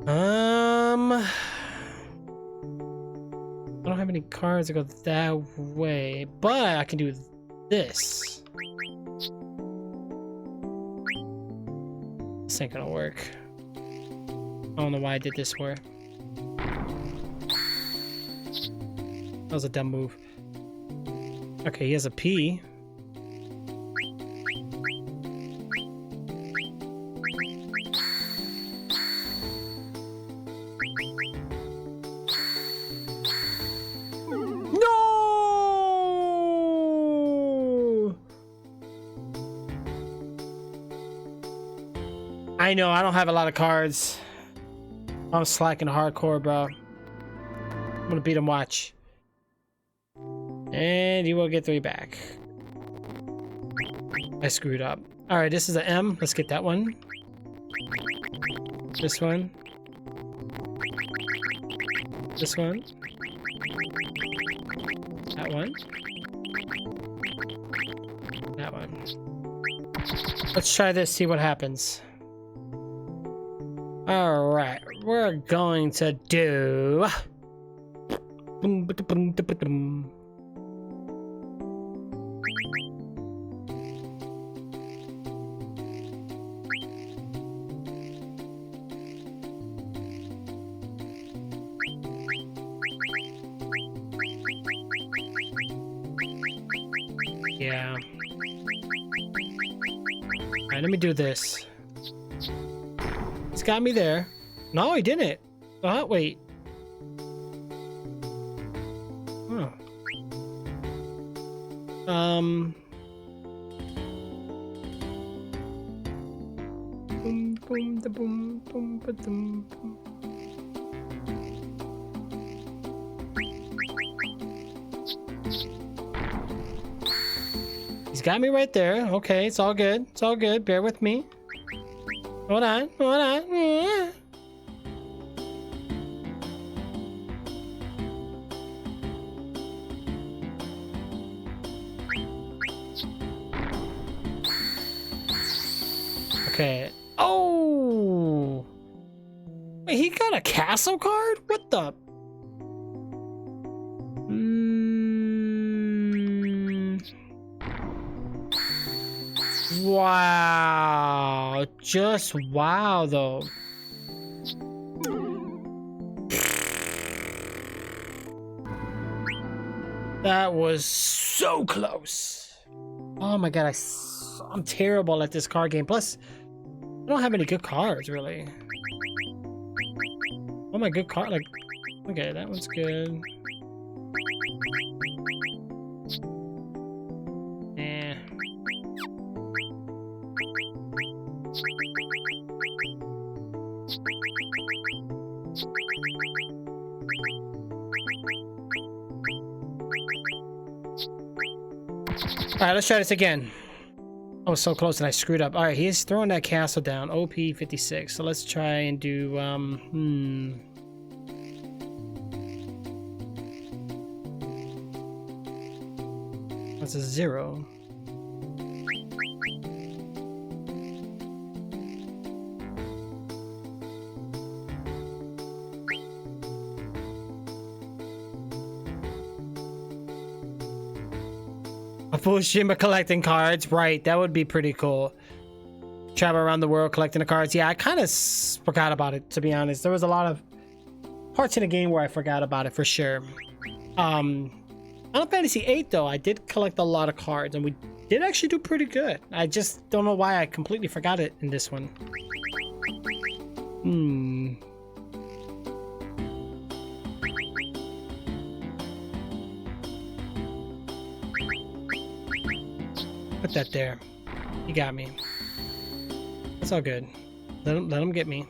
I don't have any cards that go that way, but I can do this. This ain't gonna work. I don't know why I did this for. That was a dumb move. Okay, he has a P. I know, I don't have a lot of cards. I'm slacking hardcore, bro. I'm gonna beat him, watch. And you will get 3 back. I screwed up. Alright, this is an M. Let's get that one. This one. This one. That one. That one. Let's try this, see what happens. Alright, we're going to do Boom, ba-da-boom, da-ba-dum. Yeah. Alright, let me do this. He's got me there. No, he didn't. Wait. Huh. Boom, boom, da boom, boom, ba dum, boom. He's got me right there. Okay, it's all good. It's all good. Bear with me. Hold on. Hold on. Yeah. Okay. Oh! Wait, he got a castle card? What the? Wow. Just wow, though. That was so close. Oh my god, I'm terrible at this card game. Plus, I don't have any good cards, really. Oh my good card, like, okay, that one's good. Eh. Alright, let's try this again. I was so close and I screwed up. Alright, he's throwing that castle down. OP 56. So let's try and do, That's a 0. A full Shima collecting cards, right? That would be pretty cool. Travel around the world collecting the cards. Yeah, I kind of forgot about it, to be honest. There was a lot of parts in the game where I forgot about it for sure. Final Fantasy VIII, though, I did collect a lot of cards, and we did actually do pretty good. I just don't know why I completely forgot it in this one. Put that there. You got me. That's all good. Let him get me.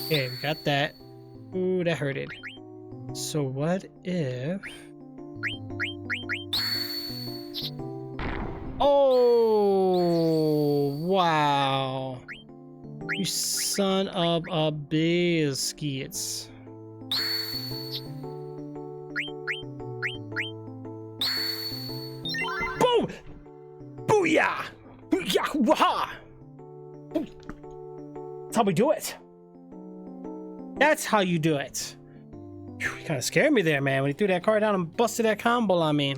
Okay, we got that. Ooh, that hurted. So what if... Oh, wow. You son of a biscuits. Boom! Booyah! Booyah! Waha! That's how we do it. That's how you do it. You kind of scared me there, man, when you threw that card down and busted that combo on me.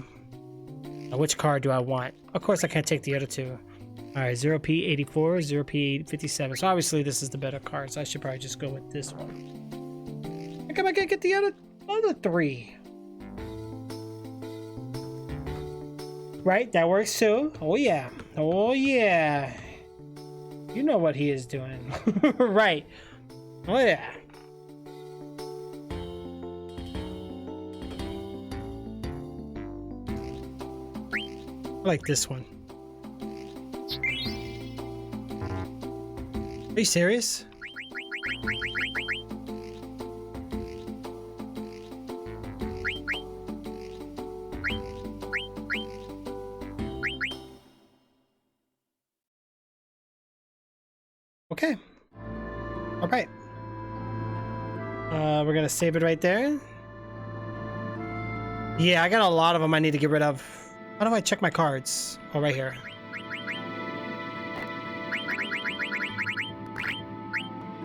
Now, which card do I want? Of course, I can't take the other two. All right, 0p84, 0p57. So obviously, this is the better card, so I should probably just go with this one. How come I can't get the other three? Right, that works too. Oh yeah, oh yeah. You know what he is doing, right? Oh yeah. I like this one. Are you serious? Okay. All right. We're gonna save it right there. Yeah, I got a lot of them I need to get rid of. How do I check my cards? Oh, right here.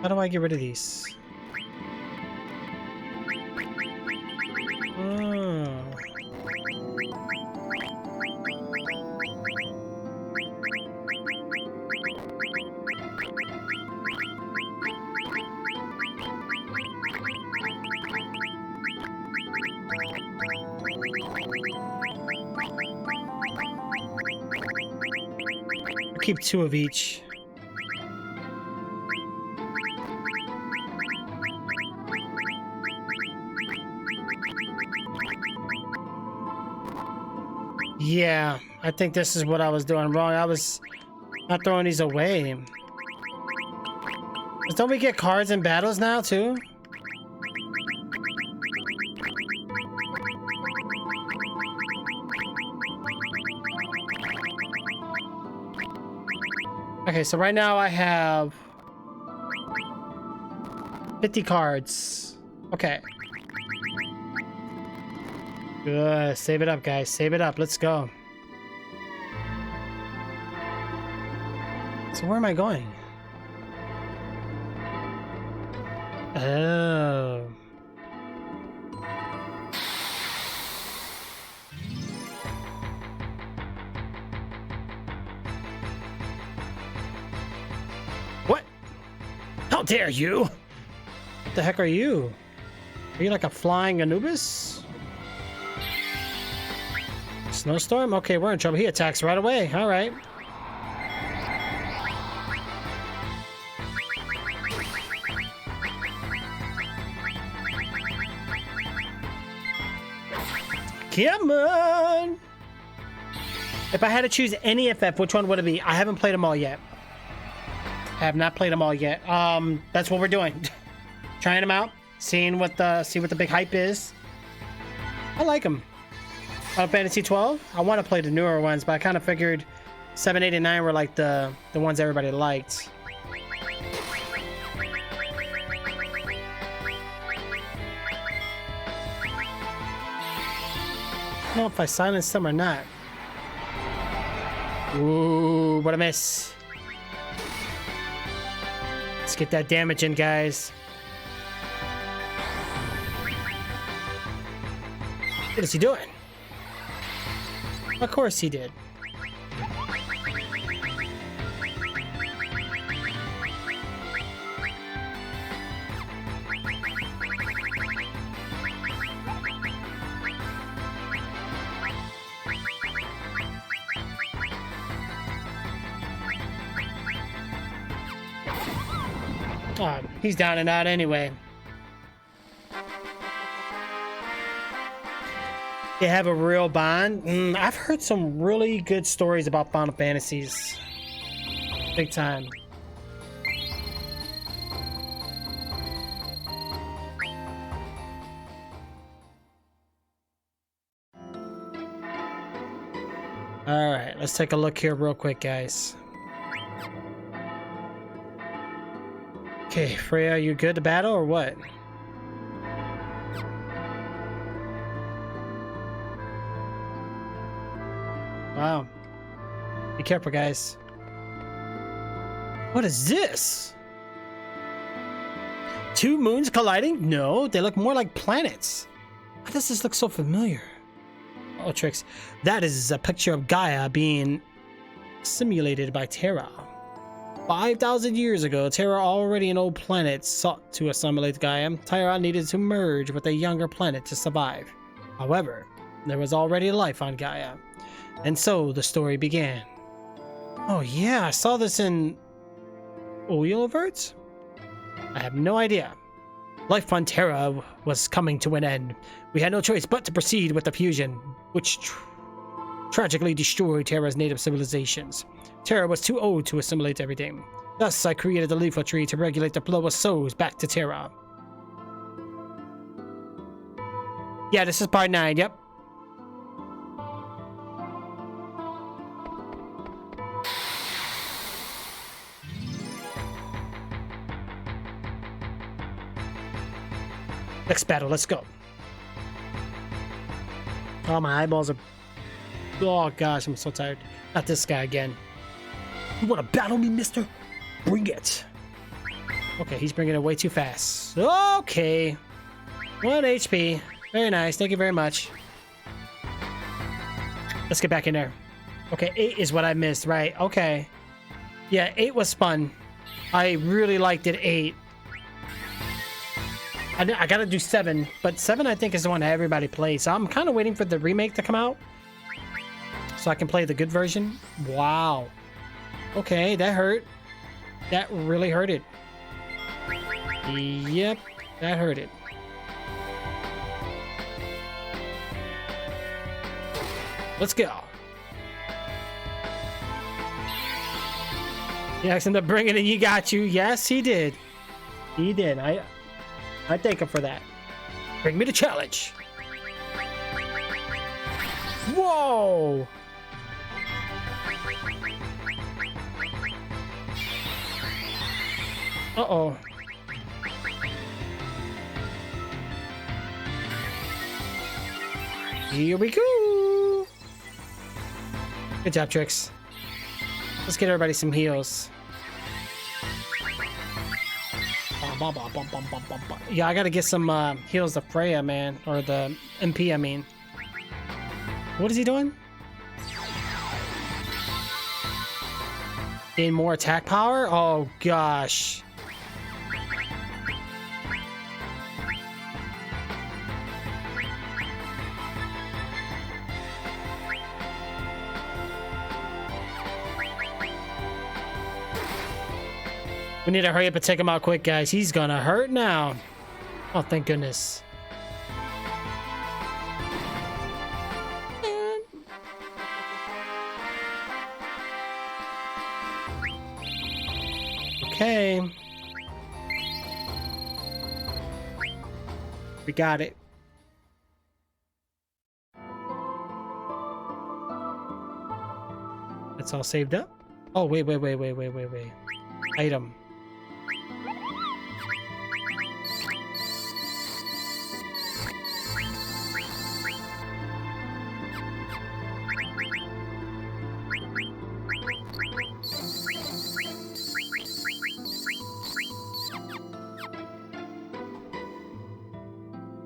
How do I get rid of these? Oh. I'll keep 2 of each. Yeah, I think this is what I was doing wrong. I was not throwing these away. Don't we get cards in battles now, too? Okay, so right now I have 50 cards. Okay. Good. Save it up, guys. Save it up. Let's go. So where am I going? Oh. What? How dare you? What the heck are you? Are you like a flying Anubis? Snowstorm? Okay, we're in trouble. He attacks right away. All right. Come on! If I had to choose any FF, which one would it be? I haven't played them all yet. I have not played them all yet. That's what we're doing. Trying them out, seeing what the big hype is. I like them. Final Fantasy 12. I want to play the newer ones, but I kind of figured 7, 8, and 9 were like the ones everybody liked. I don't know if I silenced them or not. Ooh, what a miss. Let's get that damage in, guys. What is he doing? Of course he did. Oh, he's down and out anyway. They have a real bond. I've heard some really good stories about Final Fantasies. Big time. All right, let's take a look here real quick, guys. Okay, Freya, are you good to battle or what? Wow. Be careful, guys. What is this? 2 moons colliding? No, they look more like planets. Why does this look so familiar? Oh, Trix. That is a picture of Gaia being simulated by Terra. 5,000 years ago, Terra, already an old planet, sought to assimilate Gaia. Terra needed to merge with a younger planet to survive. However, there was already life on Gaia. And so the story began. Oh yeah, I saw this in Oilovert? I have no idea. Life on Terra was coming to an end. We had no choice but to proceed with the fusion, which tragically destroyed Terra's native civilizations. Terra was too old to assimilate everything. Thus, I created the Leaflet Tree to regulate the flow of souls back to Terra. Yeah, this is part 9, yep. Next battle, let's go. Oh, my eyeballs are... Oh, gosh, I'm so tired. Not this guy again. You want to battle me, mister? Bring it. Okay, he's bringing it way too fast. Okay. 1 HP. Very nice. Thank you very much. Let's get back in there. Okay, 8 is what I missed, right? Okay. Yeah, 8 was fun. I really liked it, 8. I gotta do 7, but 7 I think is the one that everybody plays. So I'm kind of waiting for the remake to come out so I can play the good version. Wow. Okay, that hurt. That really hurted. Yep, that hurt it. Let's go. He asked him to bring it and he got you. Yes, he did. He did. I thank him for that. Bring me the challenge. Whoa! Uh-oh. Here we go. Good job, Trix. Let's get everybody some heals. Yeah, I gotta get some heals to Freya, man. Or the MP, I mean. What is he doing? Gain more attack power? Oh, gosh. We need to hurry up and take him out quick, guys. He's gonna hurt now. Oh, thank goodness. Okay. We got it. That's all saved up. Oh, wait. Item.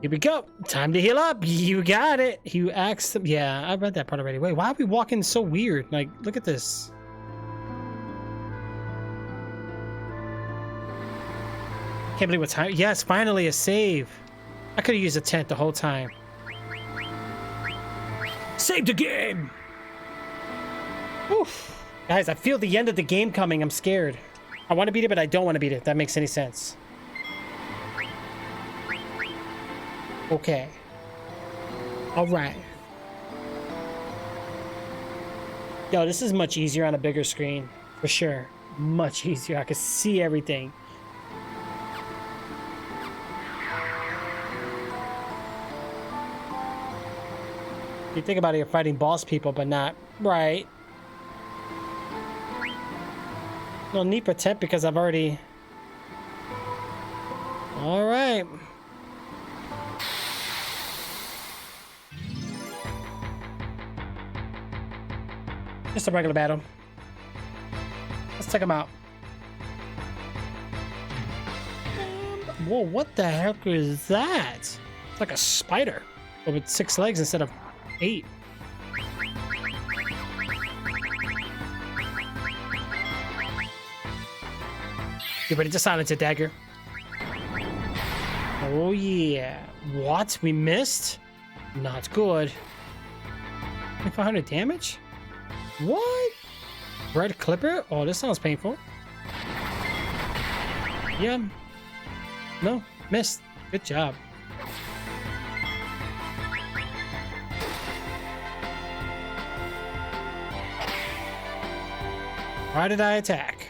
Here we go. Time to heal up. You got it. You asked them. Yeah, I read that part already. Wait, why are we walking so weird? Like, look at this. Can't believe what time. Yes, finally a save. I could have used a tent the whole time. Save the game. Oof. Guys, I feel the end of the game coming. I'm scared. I want to beat it, but I don't want to beat it. If that makes any sense. Okay. All right. Yo, this is much easier on a bigger screen. For sure. Much easier. I can see everything. You think about it, you're fighting boss people, but not right. No need for tent because I've already... All right. Just a regular battle. Let's take him out. Whoa, what the heck is that? It's like a spider, but with 6 legs instead of 8. Get ready to silence it, Dagger. Oh yeah. What? We missed? Not good. 500 damage? What? Red Clipper? Oh, this sounds painful. Yeah. No, missed. Good job. Why did I attack?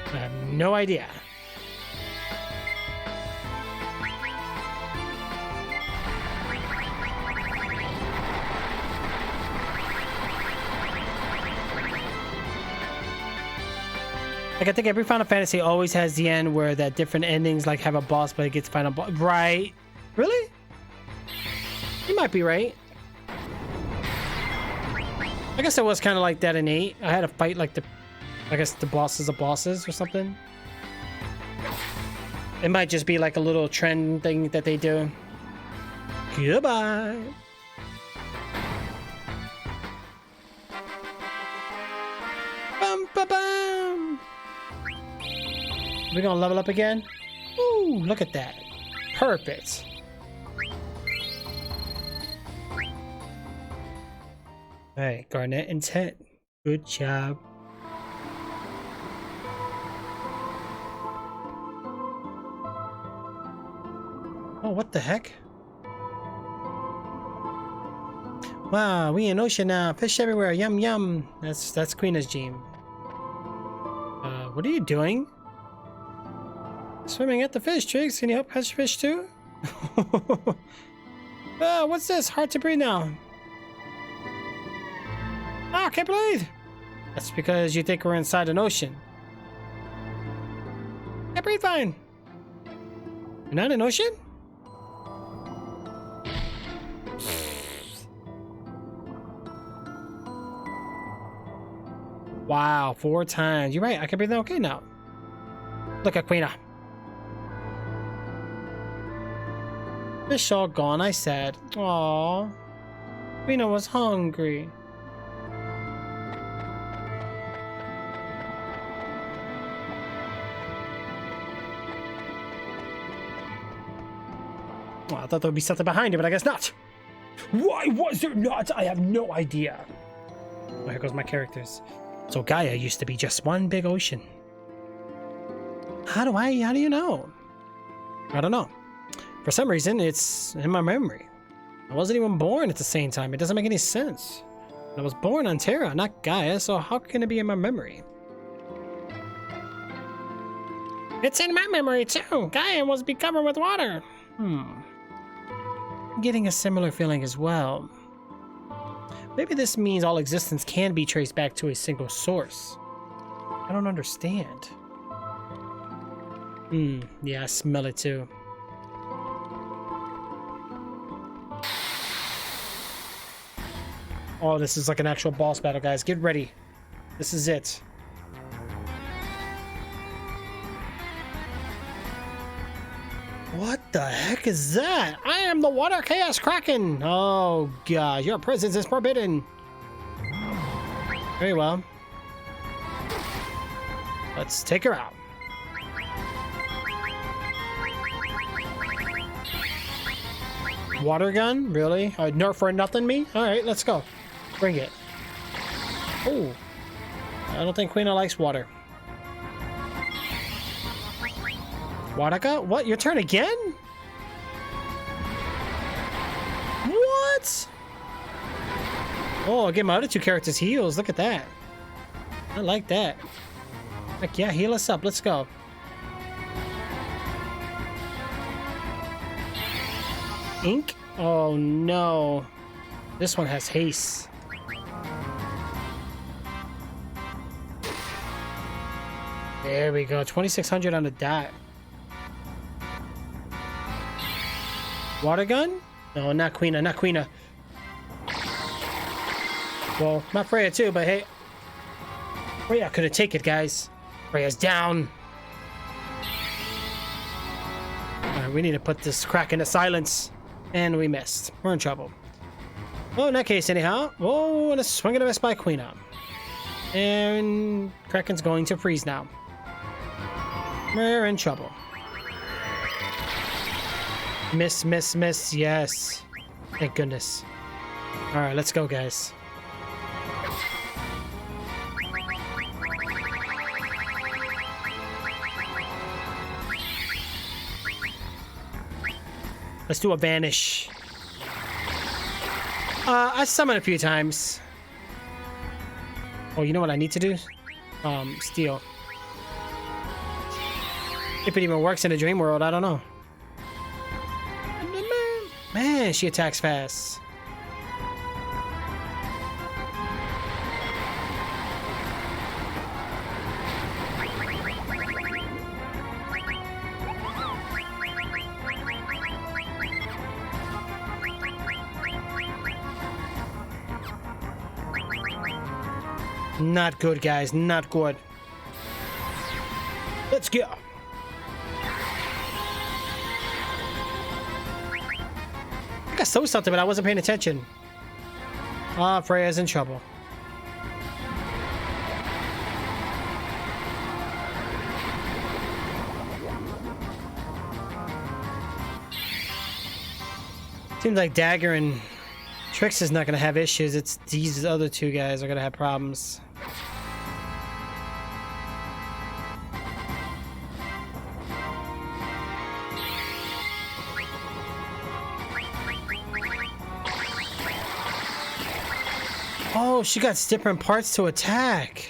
I have no idea. Like, I think every Final Fantasy always has the end where that different endings, like, have a boss, but it gets final boss. Right? Really? You might be right. I guess it was kind of like that in 8. I had to fight, like, I guess the bosses of bosses or something. It might just be like a little trend thing that they do. Goodbye. Bum, ba, bum. We're gonna level up again. Ooh, look at that. Perfect. Alright, Garnet and Tet. Good job. Oh, what the heck? Wow, we in ocean now. Fish everywhere. Yum yum. That's Queena's dream. What are you doing? Swimming at the fish, Trix. Can you help catch fish too? What's this? Hard to breathe now. Ah, can't breathe. That's because you think we're inside an ocean. Can't breathe fine. You're not in an ocean? Wow, 4 times. You're right, I can breathe okay now. Look at Queena. Fish all gone, I said. Aww. Queena was hungry. Well, I thought there would be something behind it, but I guess not. Why was there not? I have no idea. Oh, here goes my characters. So Gaia used to be just one big ocean. How do you know? I don't know. For some reason, it's in my memory. I wasn't even born at the same time. It doesn't make any sense. I was born on Terra, not Gaia, so how can it be in my memory? It's in my memory too. Gaia was be covered with water. I'm getting a similar feeling as well. Maybe this means all existence can be traced back to a single source. I don't understand. Yeah, I smell it too. Oh, this is like an actual boss battle, guys. Get ready. This is it. What the heck is that? I am the Water Chaos Kraken! Oh god, your presence is forbidden! Very well. Let's take her out. Water gun? Really? A nerf for nothing me? Alright, let's go. Bring it. Oh. I don't think Queena likes water. Wadaka? What? Your turn again? What? Oh, I'll get my other 2 characters heals. Look at that. I like that. Heck yeah, heal us up. Let's go. Ink? Oh no. This one has haste. There we go. 2600 on the dot. Water gun? No, not Queena, not Queena. Well, not Freya too, but hey. Freya couldn't take it, guys. Freya's down. Alright, we need to put this Kraken to silence. And we missed. We're in trouble. Well, in that case, anyhow. Oh, and a swing and a miss by Queena. And Kraken's going to freeze now. We're in trouble. Miss, miss, miss. Yes. Thank goodness. Alright, let's go, guys. Let's do a vanish. I summoned a few times. Oh, you know what I need to do? Steal. If it even works in a dream world, I don't know. Man, she attacks fast. Not good, guys. Not good. Let's go. I think I saw something, but I wasn't paying attention. Ah, Freya's in trouble. Seems like Dagger and Trix is not going to have issues. It's these other two guys are going to have problems. Oh, she got different parts to attack.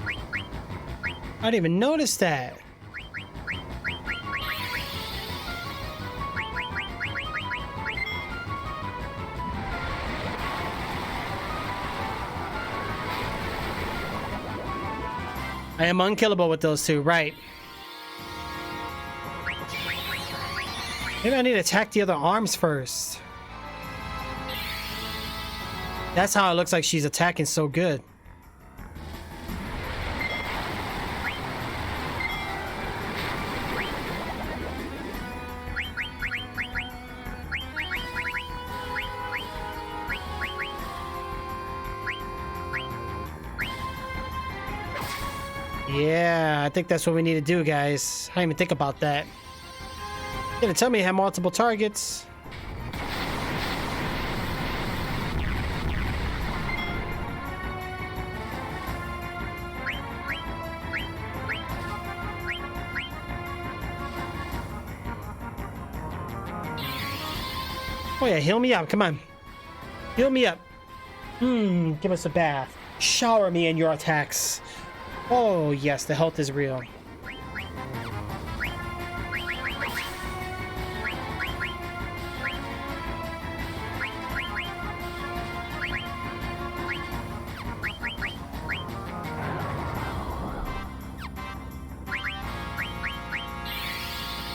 I didn't even notice that. I am unkillable with those two, right? Maybe I need to attack the other arms first. That's how it looks like she's attacking so good. Yeah, I think that's what we need to do, guys. I didn't even think about that. You didn't tell me you had multiple targets. Oh yeah, heal me up. Come on. Heal me up. Give us a bath. Shower me in your attacks. Oh yes, the health is real.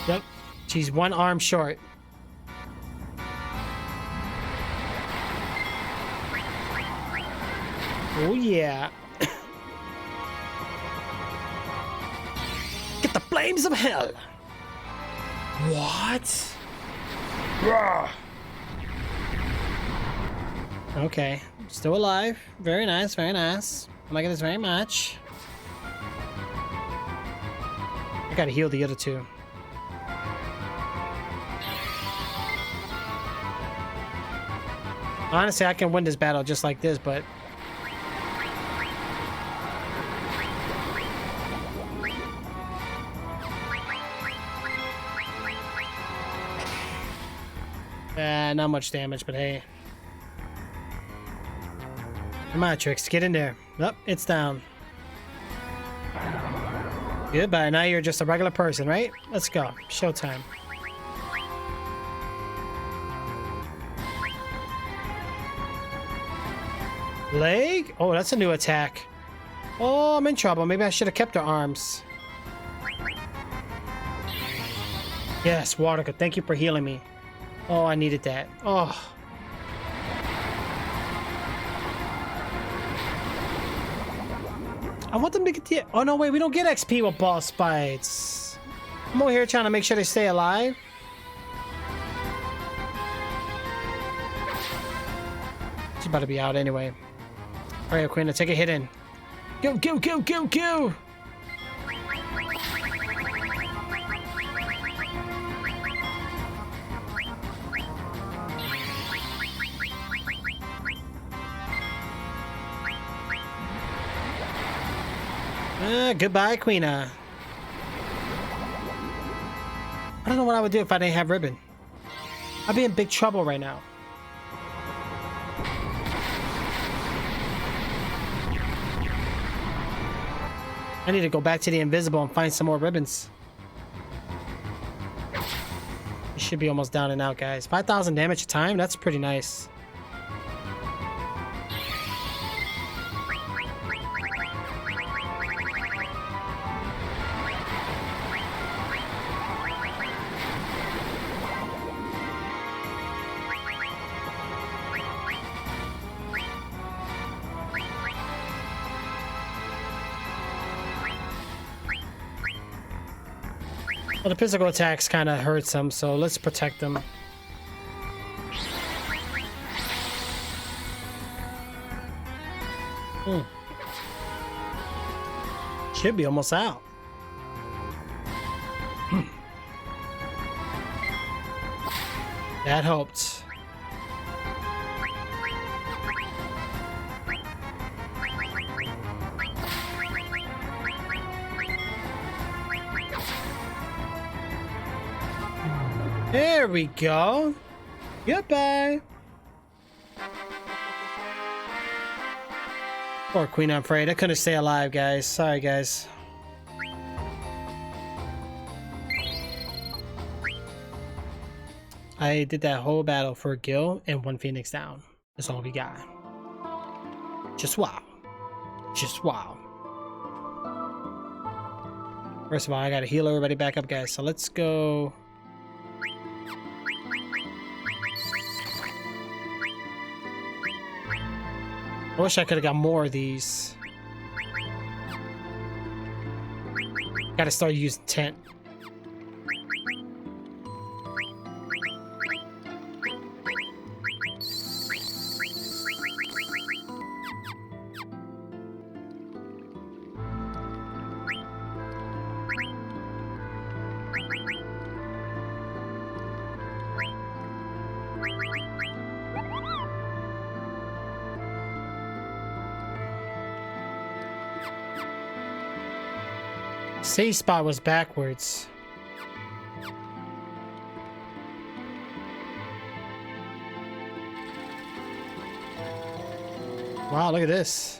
Yep, she's one arm short. Oh yeah. Get the flames of hell. What? Okay, still alive. Very nice, very nice. I like this very much. I gotta heal the other two. Honestly, I can win this battle just like this, but not much damage, but hey. Come on, Trix, get in there. Oh, it's down. Goodbye, now you're just a regular person, right? Let's go. Showtime. Leg? Oh, that's a new attack. Oh, I'm in trouble. Maybe I should have kept her arms. Yes, Waterco, thank you for healing me. Oh, I needed that. Oh. I want them to get the... Oh, no, wait. We don't get XP with boss fights. I'm over here trying to make sure they stay alive. She's about to be out anyway. All right, Queen, take a hit in. Go, go, go, go, go! Goodbye, Queena. I don't know what I would do if I didn't have ribbon. I'd be in big trouble right now. I need to go back to the invisible and find some more ribbons. You should be almost down and out, guys. 5,000 damage a time? That's pretty nice. Well, the physical attacks kind of hurts him, so let's protect him. Should be almost out. That helped. There we go. Goodbye. Poor Queen, I'm afraid. I couldn't stay alive, guys. Sorry, guys. I did that whole battle for Gil and 1 Phoenix down. That's all we got. Just wow. Just wow. First of all, I gotta heal everybody back up, guys. So let's go. I wish I could have got more of these. Gotta start using tent. Save spot was backwards. Wow, look at this.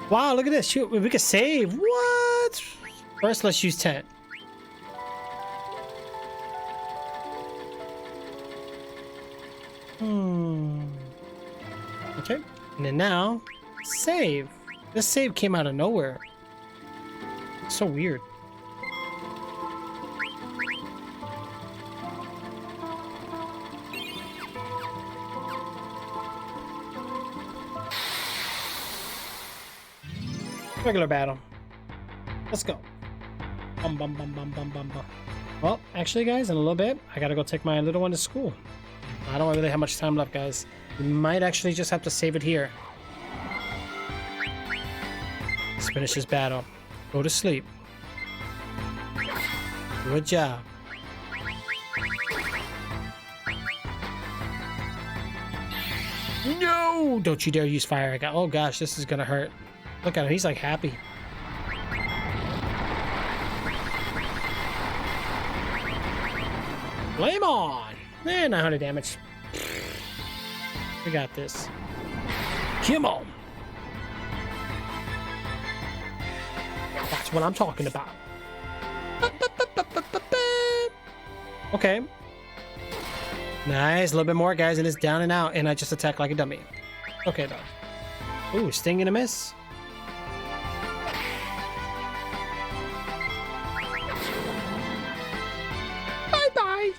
Wow, look at this. Shoot, we could save. What? First, let's use tent. Okay. And then now, save. This save came out of nowhere. It's so weird. Regular battle. Let's go. Bum, bum, bum, bum, bum, bum, bum. Well, actually, guys, in a little bit, I gotta go take my little one to school. I don't really have much time left, guys. We might actually just have to save it here. Let's finish this battle. Go to sleep. Good job. No! Don't you dare use fire again. Oh gosh, this is gonna hurt. Look at him, he's like happy. Flame on! Eh, 900 damage. We got this. Come on! That's what I'm talking about. Okay. Nice, a little bit more, guys, and it's down and out, and I just attacked like a dummy. Okay, though. Ooh, sting and a miss. Bye-bye!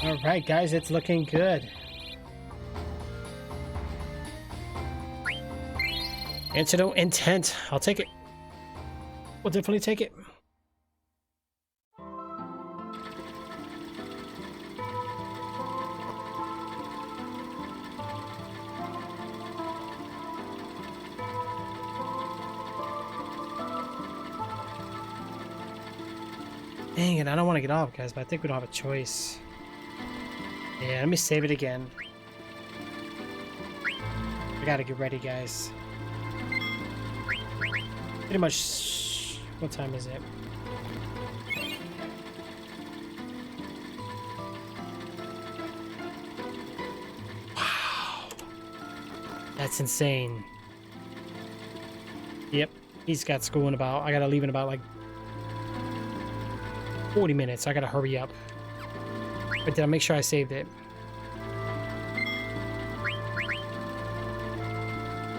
Alright, guys, it's looking good. Antidote intent. I'll take it. We'll definitely take it. Dang it, I don't want to get off, guys, but I think we don't have a choice. Yeah, let me save it again. I gotta get ready, guys. Pretty much. What time is it? Wow. That's insane. Yep. He's got school in about. I gotta leave in about like 40 minutes. I gotta hurry up. But did I make sure I saved it?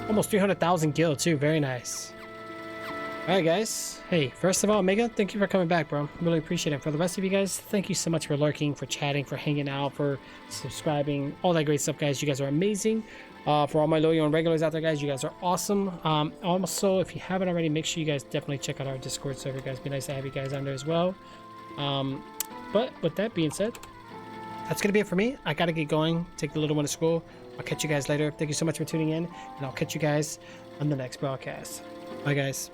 Almost 300,000 gil too. Very nice. Alright guys, hey, first of all, Omega, thank you for coming back, bro. Really appreciate it. For the rest of you guys, thank you so much for lurking, for chatting, for hanging out, for subscribing, all that great stuff, guys. You guys are amazing. For all my loyal and regulars out there, guys, you guys are awesome. Also, if you haven't already, make sure you guys definitely check out our Discord server, guys. Be nice to have you guys on there as well. But with that being said, that's gonna be it for me. I gotta get going, take the little one to school. I'll catch you guys later. Thank you so much for tuning in, and I'll catch you guys on the next broadcast. Bye guys.